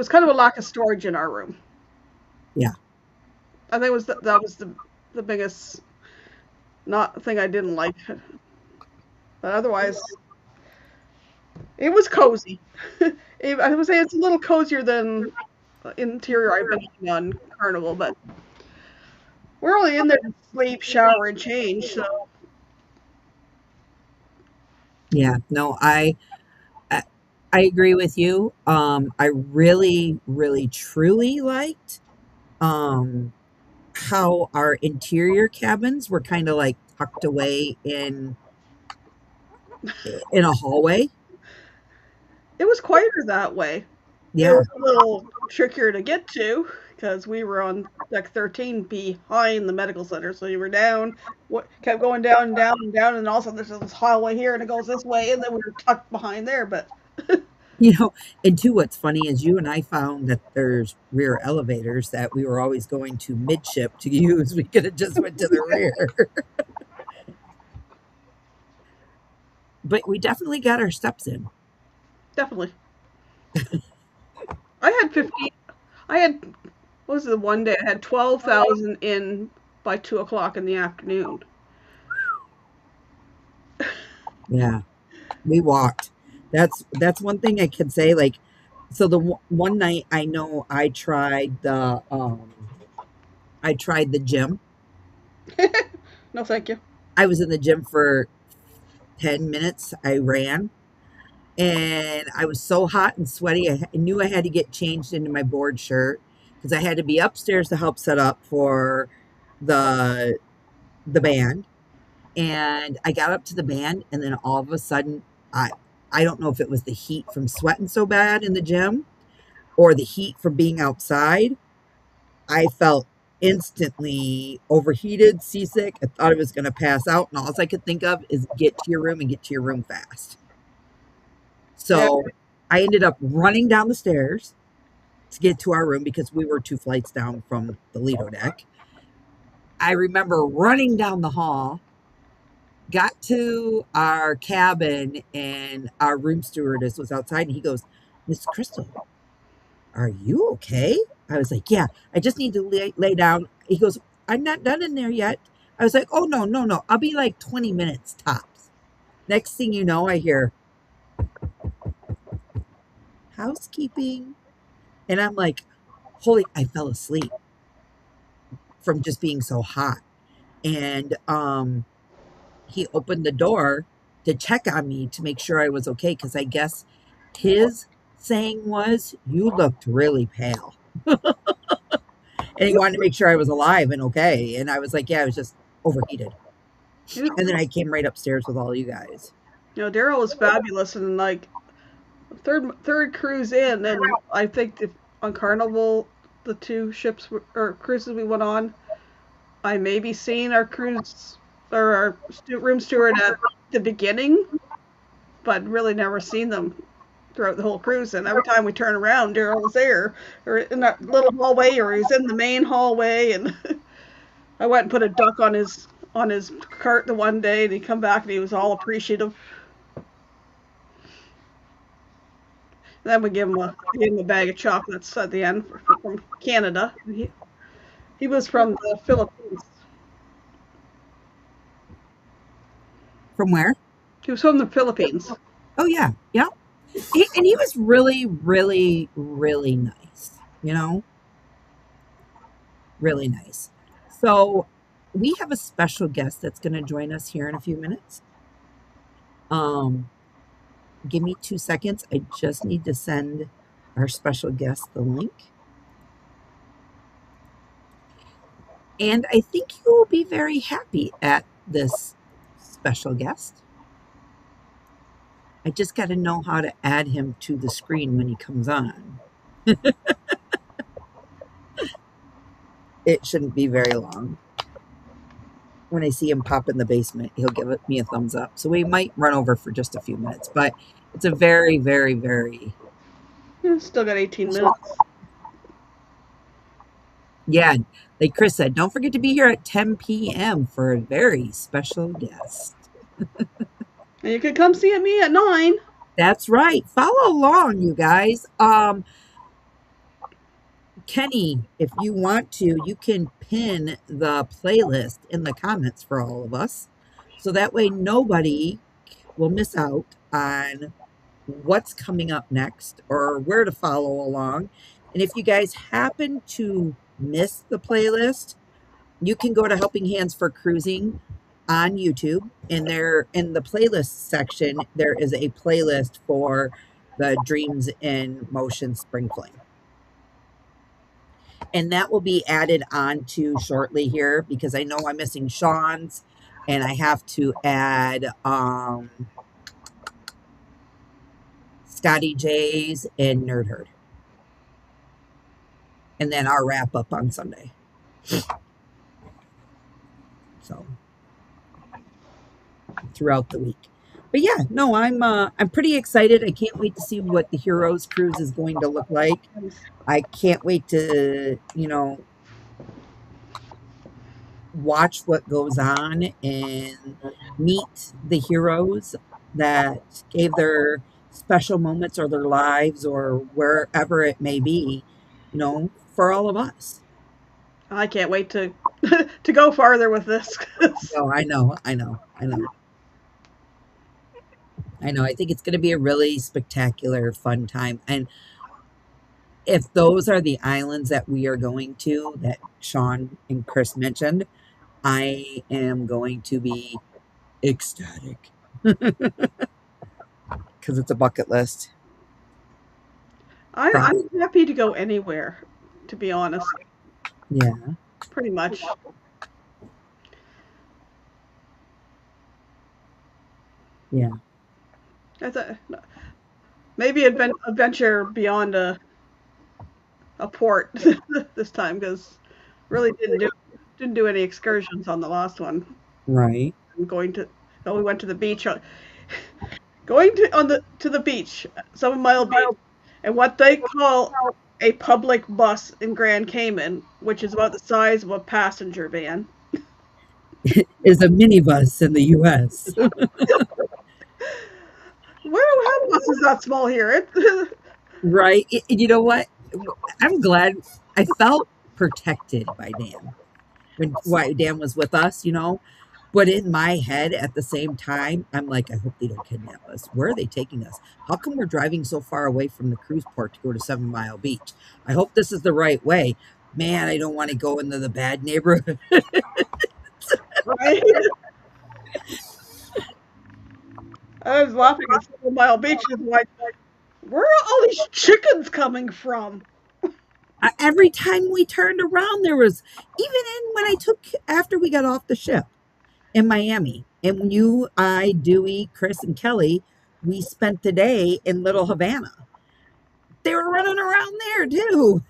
kind of a lack of storage in our room. Yeah. I think that was the biggest not thing I didn't like. But otherwise, it was cozy. I would say it's a little cozier than interior I've been in on Carnival, but we're only in there to sleep, shower, and change. So Yeah. No, I, I agree with you. I really, really, truly liked um how our interior cabins were kind of like tucked away in a hallway. it was quieter that way. It Yeah. was a little trickier to get to because we were on deck 13 behind the medical center. So you were down, kept going down and down and down, and also there's this hallway here and it goes this way, and then we were tucked behind there. But And two, what's funny is you and I found that there's rear elevators that we were always going to midship to use. We could have just went to the rear. But we definitely got our steps in. definitely, I had 15. I had what was the one day I had 12,000 in by 2 o'clock in the afternoon. Yeah, we walked. That's one thing I can say. Like, so the one night I know I tried the gym. No, thank you. I was in the gym for 10 minutes. I ran, and I was so hot and sweaty. I knew I had to get changed into my board shirt because I had to be upstairs to help set up for the the band. And I got up to the band, and then all of a sudden, I don't know if it was the heat from sweating so bad in the gym or the heat from being outside. I felt instantly overheated, seasick. I thought I was going to pass out, and all I could think of is get to your room and get to your room fast. Yeah, So I ended up running down the stairs to get to our room because we were 2 flights down from the Lido deck. I remember running down the hall, got to our cabin, and our room stewardess was outside, and he goes, "Miss Crystal, are you okay?" I was like, "Yeah, I just need to lay down." He goes, "I'm not done in there yet." I was like, "Oh, no, no, no. I'll be like 20 minutes tops." Next thing you know, I hear housekeeping. And I'm like, holy, I fell asleep from just being so hot. And he opened the door to check on me to make sure I was okay because I guess his saying was, "You looked really pale." And he wanted to make sure I was alive and okay. And I was like, "Yeah, I was just overheated." you And then I came right upstairs with all you guys. know, Daryl was fabulous, and like third cruise in, and I think on Carnival, the two ships or cruises we went on, I maybe seen our cruise or our room steward at the beginning, but really never seen them throughout the whole cruise. And every time we turn around, Daryl was there, or in that little hallway, or he's in the main hallway. And I went and put a duck on his cart the one day, and he come back and he was all appreciative. Then we gave him a bag of chocolates at the end from Canada. He was from the Philippines. From where? He was from the Philippines. Oh yeah, yeah. And he was really, really, really nice. Really nice. So we have a special guest that's going to join us here in a few minutes. Um, give me 2 seconds. I just need to send our special guest the link. And I think you will be very happy at this special guest. I just got to know how to add him to the screen when he comes on. It shouldn't be very long. When I see him pop in the basement, he'll give me a thumbs up. So we might run over for just a few minutes, but it's a very, very, very Still got 18 minutes. yeah. Like Chris said, don't forget to be here at 10 p.m. for a very special guest. And you could come see me at 9. That's right. Follow along, you guys. Kenny, if you want to, you can pin the playlist in the comments for all of us. So that way nobody will miss out on what's coming up next or where to follow along. And if you guys happen to miss the playlist, you can go to Helping Hands for Cruising on YouTube. And there in the playlist section, there is a playlist for the Dreams in Motion Spring Fling. And that will be added on to shortly here because I know I'm missing Sean's and I have to add Scotty J's and Nerd Herd. And then our wrap up on Sunday. So throughout the week. But yeah, no, I'm pretty excited. I can't wait to see what the Heroes Cruise is going to look like. I can't wait to, watch what goes on and meet the heroes that gave their special moments or their lives or wherever it may be, for all of us. I can't wait to to go farther with this. Oh, I know. I think it's going to be a really spectacular, fun time. And if those are the islands that we are going to, that Sean and Chris mentioned, I am going to be ecstatic because it's a bucket list. I'm happy to go anywhere, to be honest. Yeah. Pretty much. Yeah. Maybe adventure beyond a port this time because really didn't do any excursions on the last one. Right. We went to the beach. Going to the beach, 7 Mile Beach, and what they call a public bus in Grand Cayman, which is about the size of a passenger van, is a minibus in the U.S. We don't have buses that small here. Right. You know what? I'm glad I felt protected by Dan why Dan was with us, But in my head at the same time, I'm like, I hope they don't kidnap us. Where are they taking us? How come we're driving so far away from the cruise port to go to 7 Mile Beach? I hope this is the right way. Man, I don't want to go into the bad neighborhood. Right? I was laughing at 7 Mile Beach. It's like, where are all these chickens coming from? Every time we turned around, there was, when after we got off the ship in Miami, and you, I, Dewey, Chris, and Kelly, we spent the day in Little Havana. They were running around there too.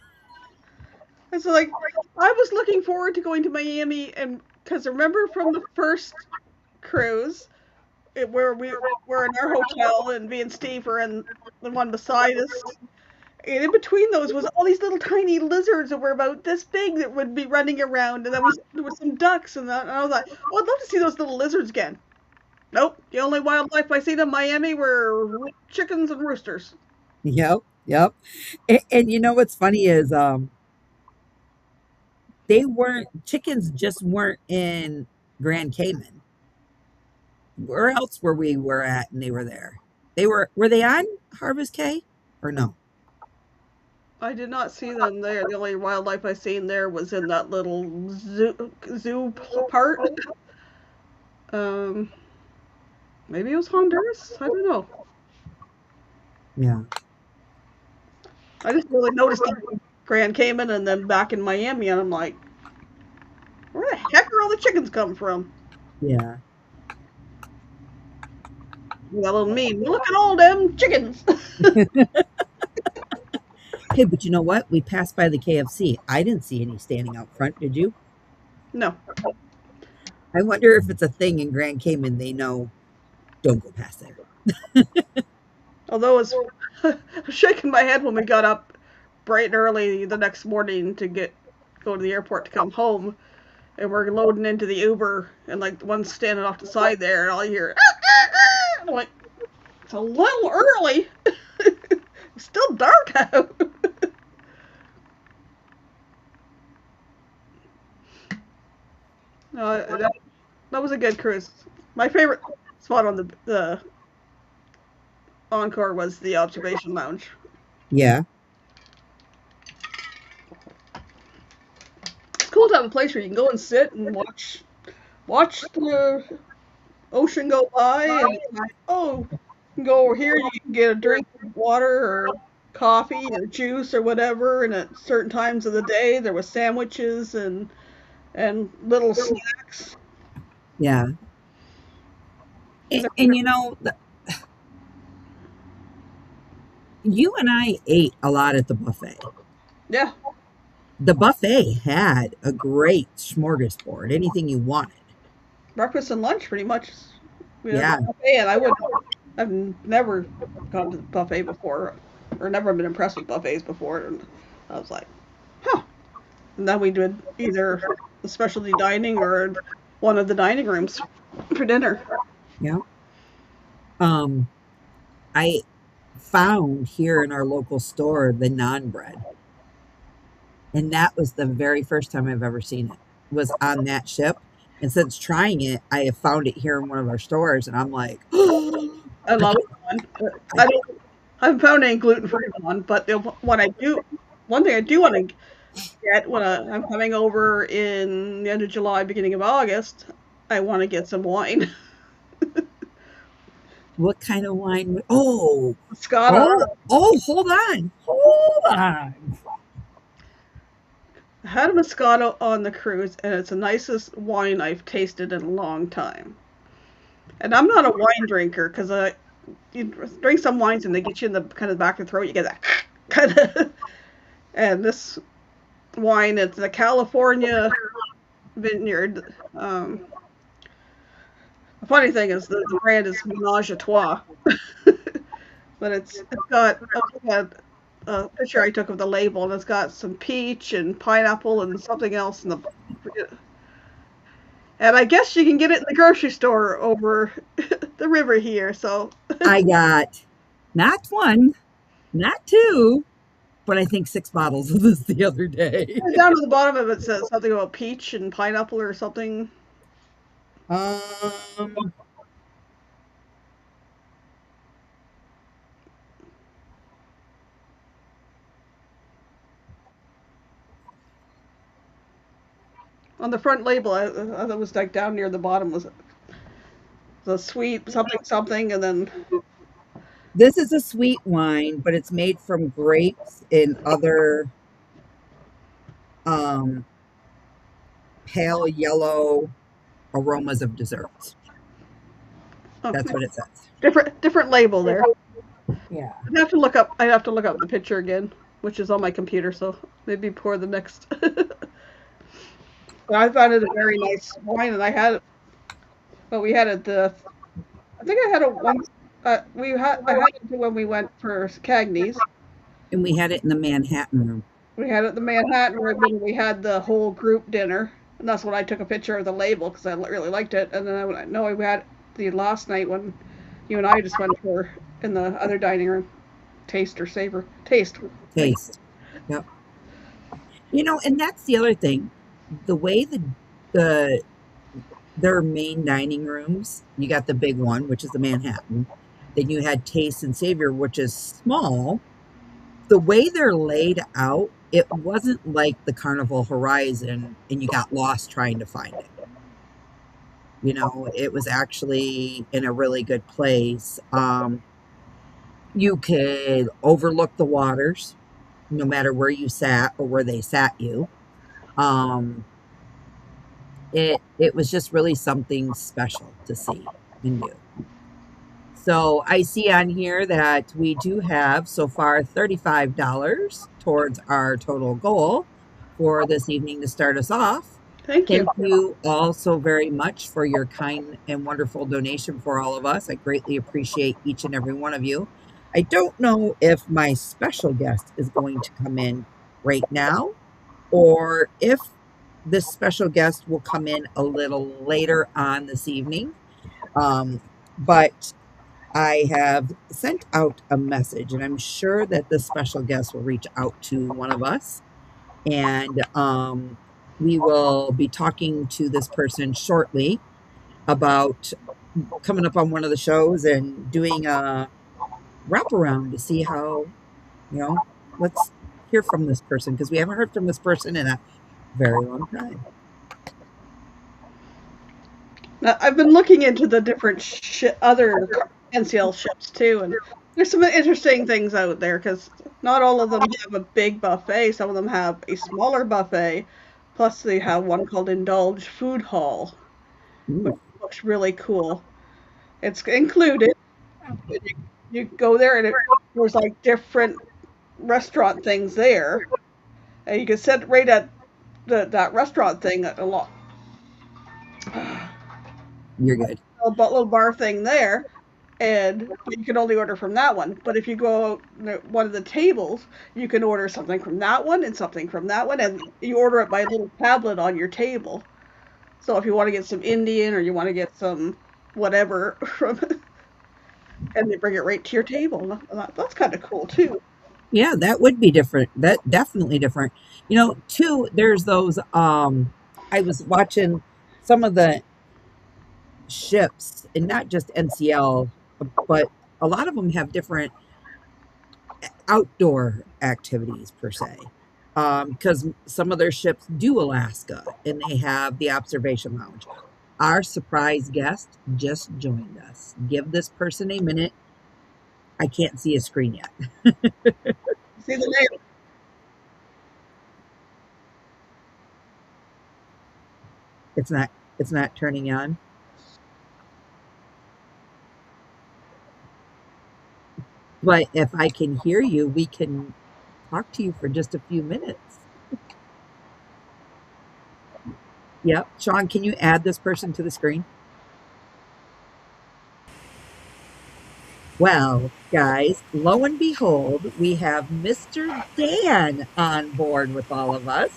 It's like I was looking forward to going to Miami, and because remember from the first cruise, where we were in our hotel, and me and Steve were in the one beside us. And in between those was all these little tiny lizards that were about this big that would be running around, and there was some ducks, and I was like, oh, I'd love to see those little lizards again. Nope, the only wildlife I seen in Miami were chickens and roosters. Yep. And you know what's funny is chickens just weren't in Grand Cayman. Where else were at and they were there? Were they on Harvest K or no? I did not see them there. The only wildlife I seen there was in that little zoo part. Um, maybe it was Honduras. I don't know. Yeah. I just really noticed them in Grand Cayman and then back in Miami, and I'm like, where the heck are all the chickens come from? Yeah. That little meme. Look at all them chickens. Hey, but you know what? We passed by the KFC. I didn't see any standing out front. Did you? No. I wonder if it's a thing in Grand Cayman. They know don't go past there. Although it's shaking my head when we got up bright and early the next morning to go to the airport to come home, and we're loading into the Uber, and like the one's standing off the side there, and all you hear, ah, ah, ah. And I'm like, it's a little early. It's still dark out. No, that was a good cruise. My favorite spot on the Encore was the observation lounge. Yeah. It's cool to have a place where you can go and sit and watch the ocean go by, and it's like, oh, you can go over here, you can get a drink of water or coffee or juice or whatever, and at certain times of the day there was sandwiches and little snacks. Yeah. And you know, you and I ate a lot at the buffet. Yeah, The buffet had a great smorgasbord, anything you wanted. breakfast and lunch pretty much. We had Yeah. a buffet, and I've never gone to the buffet before, or never been impressed with buffets before, and I was like, huh. And then we did either the specialty dining or one of the dining rooms for dinner. Yeah. I found here in our local store the naan bread. And that was the very first time I've ever seen it. Was on that ship. And since trying it, I have found it here in one of our stores, and I'm like, I love one. I haven't found any gluten free one, but one thing I do want to get when I'm coming over in the end of July, beginning of August, I want to get some wine. what kind of wine? Oh, Moscato. hold on. Hold on. I had a Moscato on the cruise, and it's the nicest wine I've tasted in a long time. And I'm not a wine drinker because you drink some wines and they get you in the kind of back of the throat. You get that kind of. And this wine, it's a California vineyard. The funny thing is the brand is Menage a Trois, but it's got a picture I took of the label, and it's got some peach and pineapple and something else in the. And I guess you can get it in the grocery store over the river here. So I got not one, not two, but I think 6 bottles of this the other day. down to the bottom of it says something about peach and pineapple or something. Um, On the front label, it was like down near the bottom was the sweet something something, and then this is a sweet wine, but it's made from grapes and other pale yellow aromas of desserts. That's what it says. different label there. Yeah. I'd have to look up the picture again, which is on my computer, so maybe pour the next. But I found it a very nice wine, and I had it. But we had it I think I had it once. I had it when we went for Cagney's. And we had it in the Manhattan room. We had it at the Manhattan room, and we had the whole group dinner, and that's when I took a picture of the label because I really liked it. And then we had the last night when you and I just went for in the other dining room, taste or savor, taste. Yep. You know, and that's the other thing. The way their main dining rooms, you got the big one, which is the Manhattan. Then you had Taste and Savior, which is small. The way they're laid out, it wasn't like the Carnival Horizon and you got lost trying to find it. It was actually in a really good place. You could overlook the waters no matter where you sat or where they sat you. Um, it was just really something special to see and do. So I see on here that we do have so far $35 towards our total goal for this evening to start us off. Thank you. Thank you all so very much for your kind and wonderful donation for all of us. I greatly appreciate each and every one of you. I don't know if my special guest is going to come in right now or if this special guest will come in a little later on this evening. But I have sent out a message, and I'm sure that the special guest will reach out to one of us. And we will be talking to this person shortly about coming up on one of the shows and doing a wraparound to see how, let's hear from this person because we haven't heard from this person in a very long time. Now, I've been looking into the different other NCL ships too, and there's some interesting things out there because not all of them have a big buffet. Some of them have a smaller buffet, plus they have one called Indulge Food Hall, which Ooh, looks really cool. It's included. You go there and there's like different restaurant things there, and you can sit right at that restaurant thing at a lot. you're good. Little bar thing there, and but you can only order from that one. But if you go one of the tables, you can order something from that one and something from that one, and you order it by a little tablet on your table. So if you want to get some Indian or you want to get some whatever from, and they bring it right to your table. That's kind of cool too. Yeah, that would be different. That definitely different. Too, there's those I was watching some of the ships and not just NCL, but a lot of them have different outdoor activities per se. Because some of their ships do Alaska and they have the observation lounge. Our surprise guest just joined us. Give this person a minute. I can't see a screen yet. See the name. It's not turning on. But if I can hear you, we can talk to you for just a few minutes. Yep. Sean, can you add this person to the screen? Well, guys, lo and behold, we have Mr. Dan on board with all of us.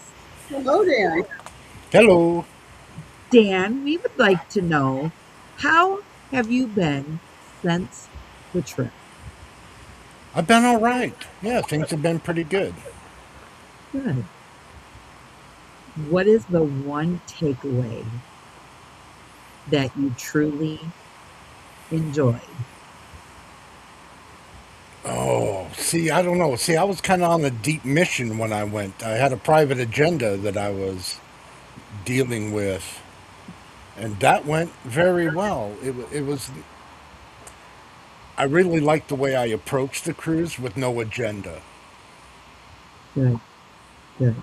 Hello, Dan. Hello. Dan, we would like to know, how have you been since the trip? I've been all right. Yeah, things have been pretty good. Good. What is the one takeaway that you truly enjoyed? Oh, see, I don't know. See, I was kind of on a deep mission when I went. I had a private agenda that I was dealing with, and that went very well. It was. I really liked the way I approached the cruise with no agenda. Good, good.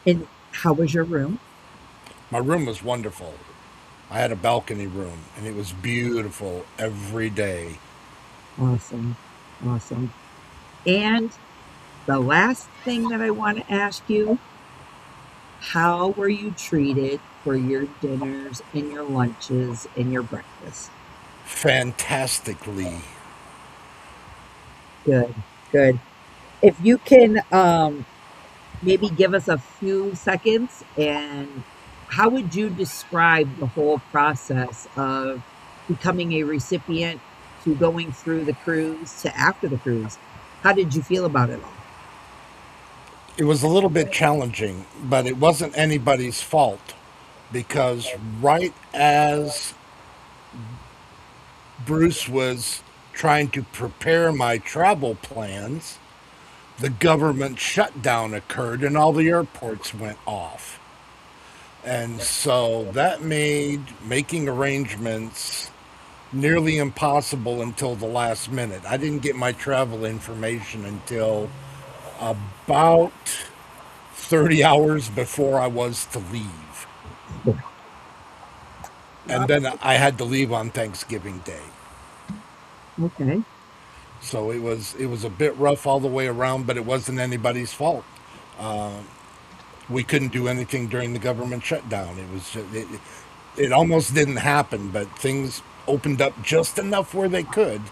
And how was your room? My room was wonderful. I had a balcony room, and it was beautiful every day. Awesome, awesome. And the last thing that I want to ask you, how were you treated for your dinners and your lunches and your breakfast? Fantastically. Good, good. If you can maybe give us a few seconds, and how would you describe the whole process of becoming a recipient to going through the cruise to after the cruise? How did you feel about it all? It was a little bit challenging, but it wasn't anybody's fault because right as Bruce was trying to prepare my travel plans, the government shutdown occurred and all the airports went off. And so that made making arrangements nearly impossible until the last minute. I didn't get my travel information until about 30 hours before I was to leave. And then I had to leave on Thanksgiving Day. Okay. So it was a bit rough all the way around, but it wasn't anybody's fault. We couldn't do anything during the government shutdown. It was just, it almost didn't happen, but things opened up just enough where they could.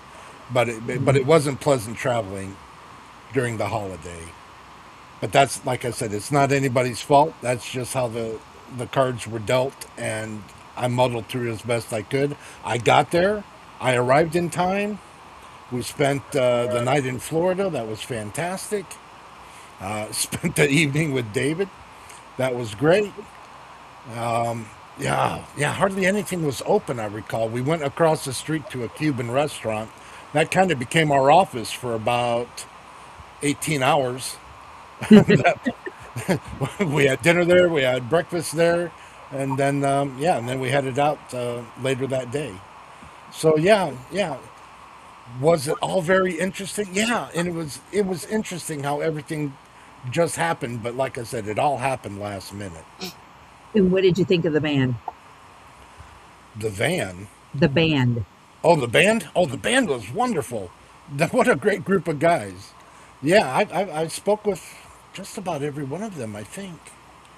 But it wasn't pleasant traveling during the holiday. But that's, like I said, it's not anybody's fault. That's just how the cards were dealt, and I muddled through as best I could. I got there. I arrived in time. We spent the night in Florida. That was fantastic. Spent the evening with David. That was great. Yeah. Hardly anything was open. I recall we went across the street to a Cuban restaurant. That kind of became our office for about 18 hours. We had dinner there. We had breakfast there, and then and then we headed out later that day. So yeah. Was it all very interesting? Yeah, and it was interesting how everything just happened. But like I said, it all happened last minute. And what did you think of the band? The van. The band. Oh, the band. Oh, the band was wonderful. What a great group of guys. Yeah, I spoke with just about every one of them, I think.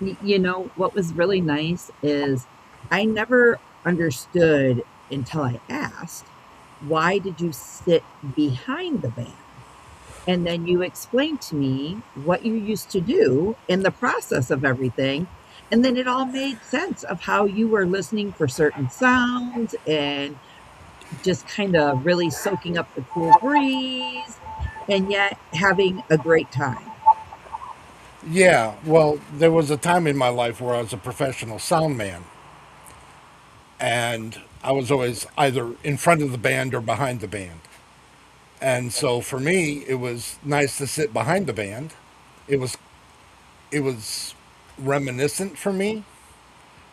You know, what was really nice is I never understood until I asked, why did you sit behind the band? And then you explained to me what you used to do in the process of everything. And then it all made sense of how you were listening for certain sounds and just kind of really soaking up the cool breeze and yet having a great time. Yeah, well, there was a time in my life where I was a professional sound man, and I was always either in front of the band or behind the band. And so for me, it was nice to sit behind the band. It was it was reminiscent for me,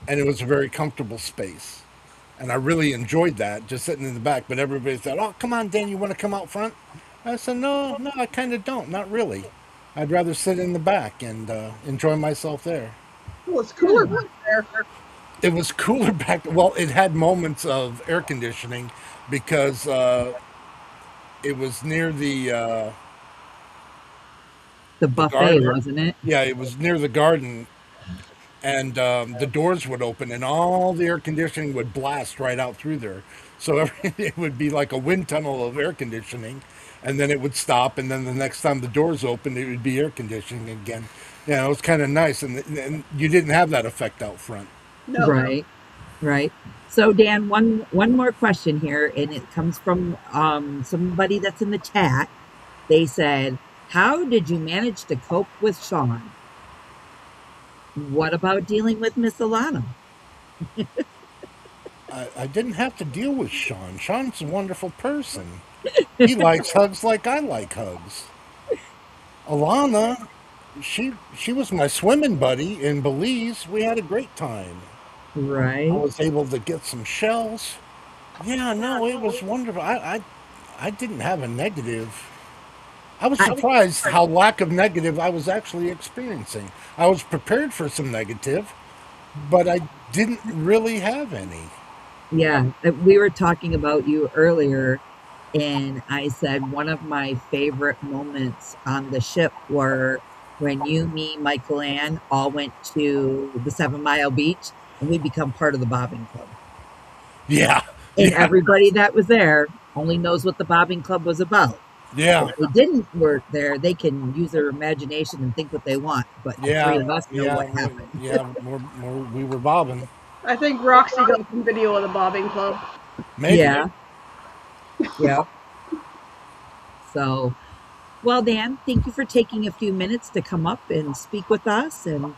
and it was a very comfortable space. And I really enjoyed that, just sitting in the back. But everybody said, "Oh, come on, Dan, you want to come out front?" I said, "No, I kind of don't. Not really. I'd rather sit in the back and enjoy myself there." Well, it's cooler back there. It was cooler back. Well, it had moments of air conditioning because it was near The the buffet, garden. wasn't it? Yeah, it was near the garden, and the doors would open, and all the air conditioning would blast right out through there. So it would be like a wind tunnel of air conditioning, and then it would stop, and then the next time the doors opened, it would be air conditioning again. Yeah, it was kind of nice, and you didn't have that effect out front. No. Right, right. So Dan, one more question here, and it comes from somebody that's in the chat. They said, "How did you manage to cope with Sean? What about dealing with Miss Alana?" I didn't have to deal with Sean. Sean's a wonderful person. He likes hugs like I like hugs. Alana, she was my swimming buddy in Belize. We had a great time. I Right. was able to get some shells. Yeah, no, it was wonderful. I didn't have a negative. I was I, surprised how lack of negative I was actually experiencing. I was prepared for some negative, but I didn't really have any. yeah, we were talking about you earlier, and I said one of my favorite moments on the ship were when you, me, Michael Ann all went to the 7 Mile Beach and we become part of the bobbing club. Yeah, And yeah, everybody that was there only knows what the bobbing club was about. yeah, If they didn't work there, they can use their imagination and think what they want. But the three yeah, of us know yeah, what happened. yeah. We were bobbing. I think Roxy got some video of the bobbing club. Maybe. Yeah, yeah. So, well, Dan, thank you for taking a few minutes to come up and speak with us and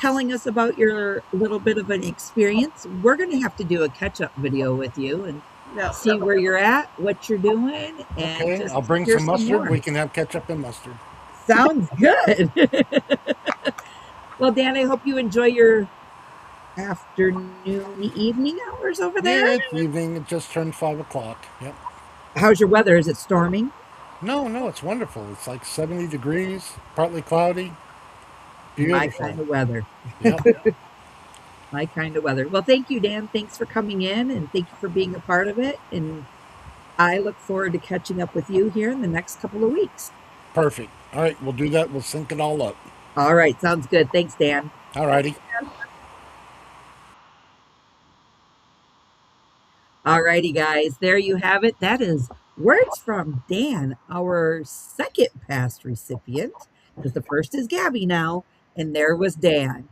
telling us about your little bit of an experience. We're going to have to do a catch up video with you and Yeah. see where you're at, what you're doing, and Okay, just I'll bring hear some some mustard. more. We can have ketchup and mustard. Sounds good. Well, Dan, I hope you enjoy your afternoon, evening hours over there. Yeah, it's evening. It just turned 5 o'clock. Yep. How's your weather? Is it storming? No, no, it's wonderful. It's like 70 degrees, partly cloudy. My Beautiful. kind of weather. Yep. My kind of weather. Well, thank you, Dan. Thanks for coming in and thank you for being a part of it. And I look forward to catching up with you here in the next couple of weeks. Perfect. All right, we'll do that. We'll sync it all up. All right. Sounds good. Thanks, Dan. All righty. All righty, guys. There you have it. That is words from Dan, our second past recipient, because the first is Gabby now, and there was Dan.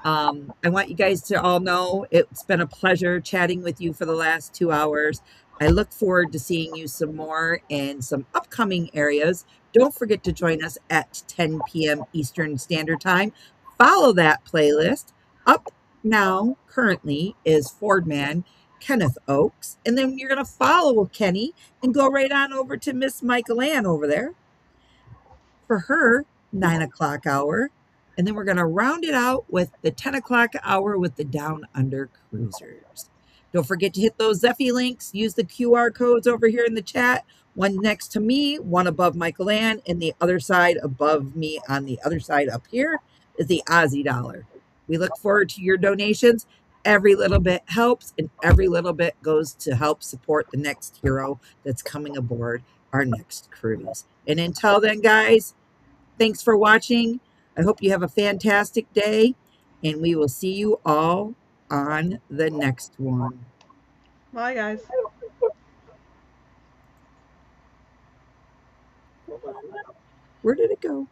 I want you guys to all know it's been a pleasure chatting with you for the last 2 hours. I look forward to seeing you some more in some upcoming areas. Don't forget to join us at 10 p.m. Eastern Standard Time. Follow that playlist. Up now, currently, is Fordman Kenneth Oaks. And then you're going to follow Kenny and go right on over to Miss Michael Ann over there for her 9 o'clock hour. And then we're going to round it out with the 10 o'clock hour with the Down Under Cruisers. Don't forget to hit those Zeffy links. Use the QR codes over here in the chat. One next to me, one above Michael Ann, and the other side above me on the other side up here is the Aussie dollar. We look forward to your donations. Every little bit helps, and every little bit goes to help support the next hero that's coming aboard our next cruise. And until then, guys, thanks for watching. I hope you have a fantastic day, and we will see you all on the next one. Bye, guys. Where did it go?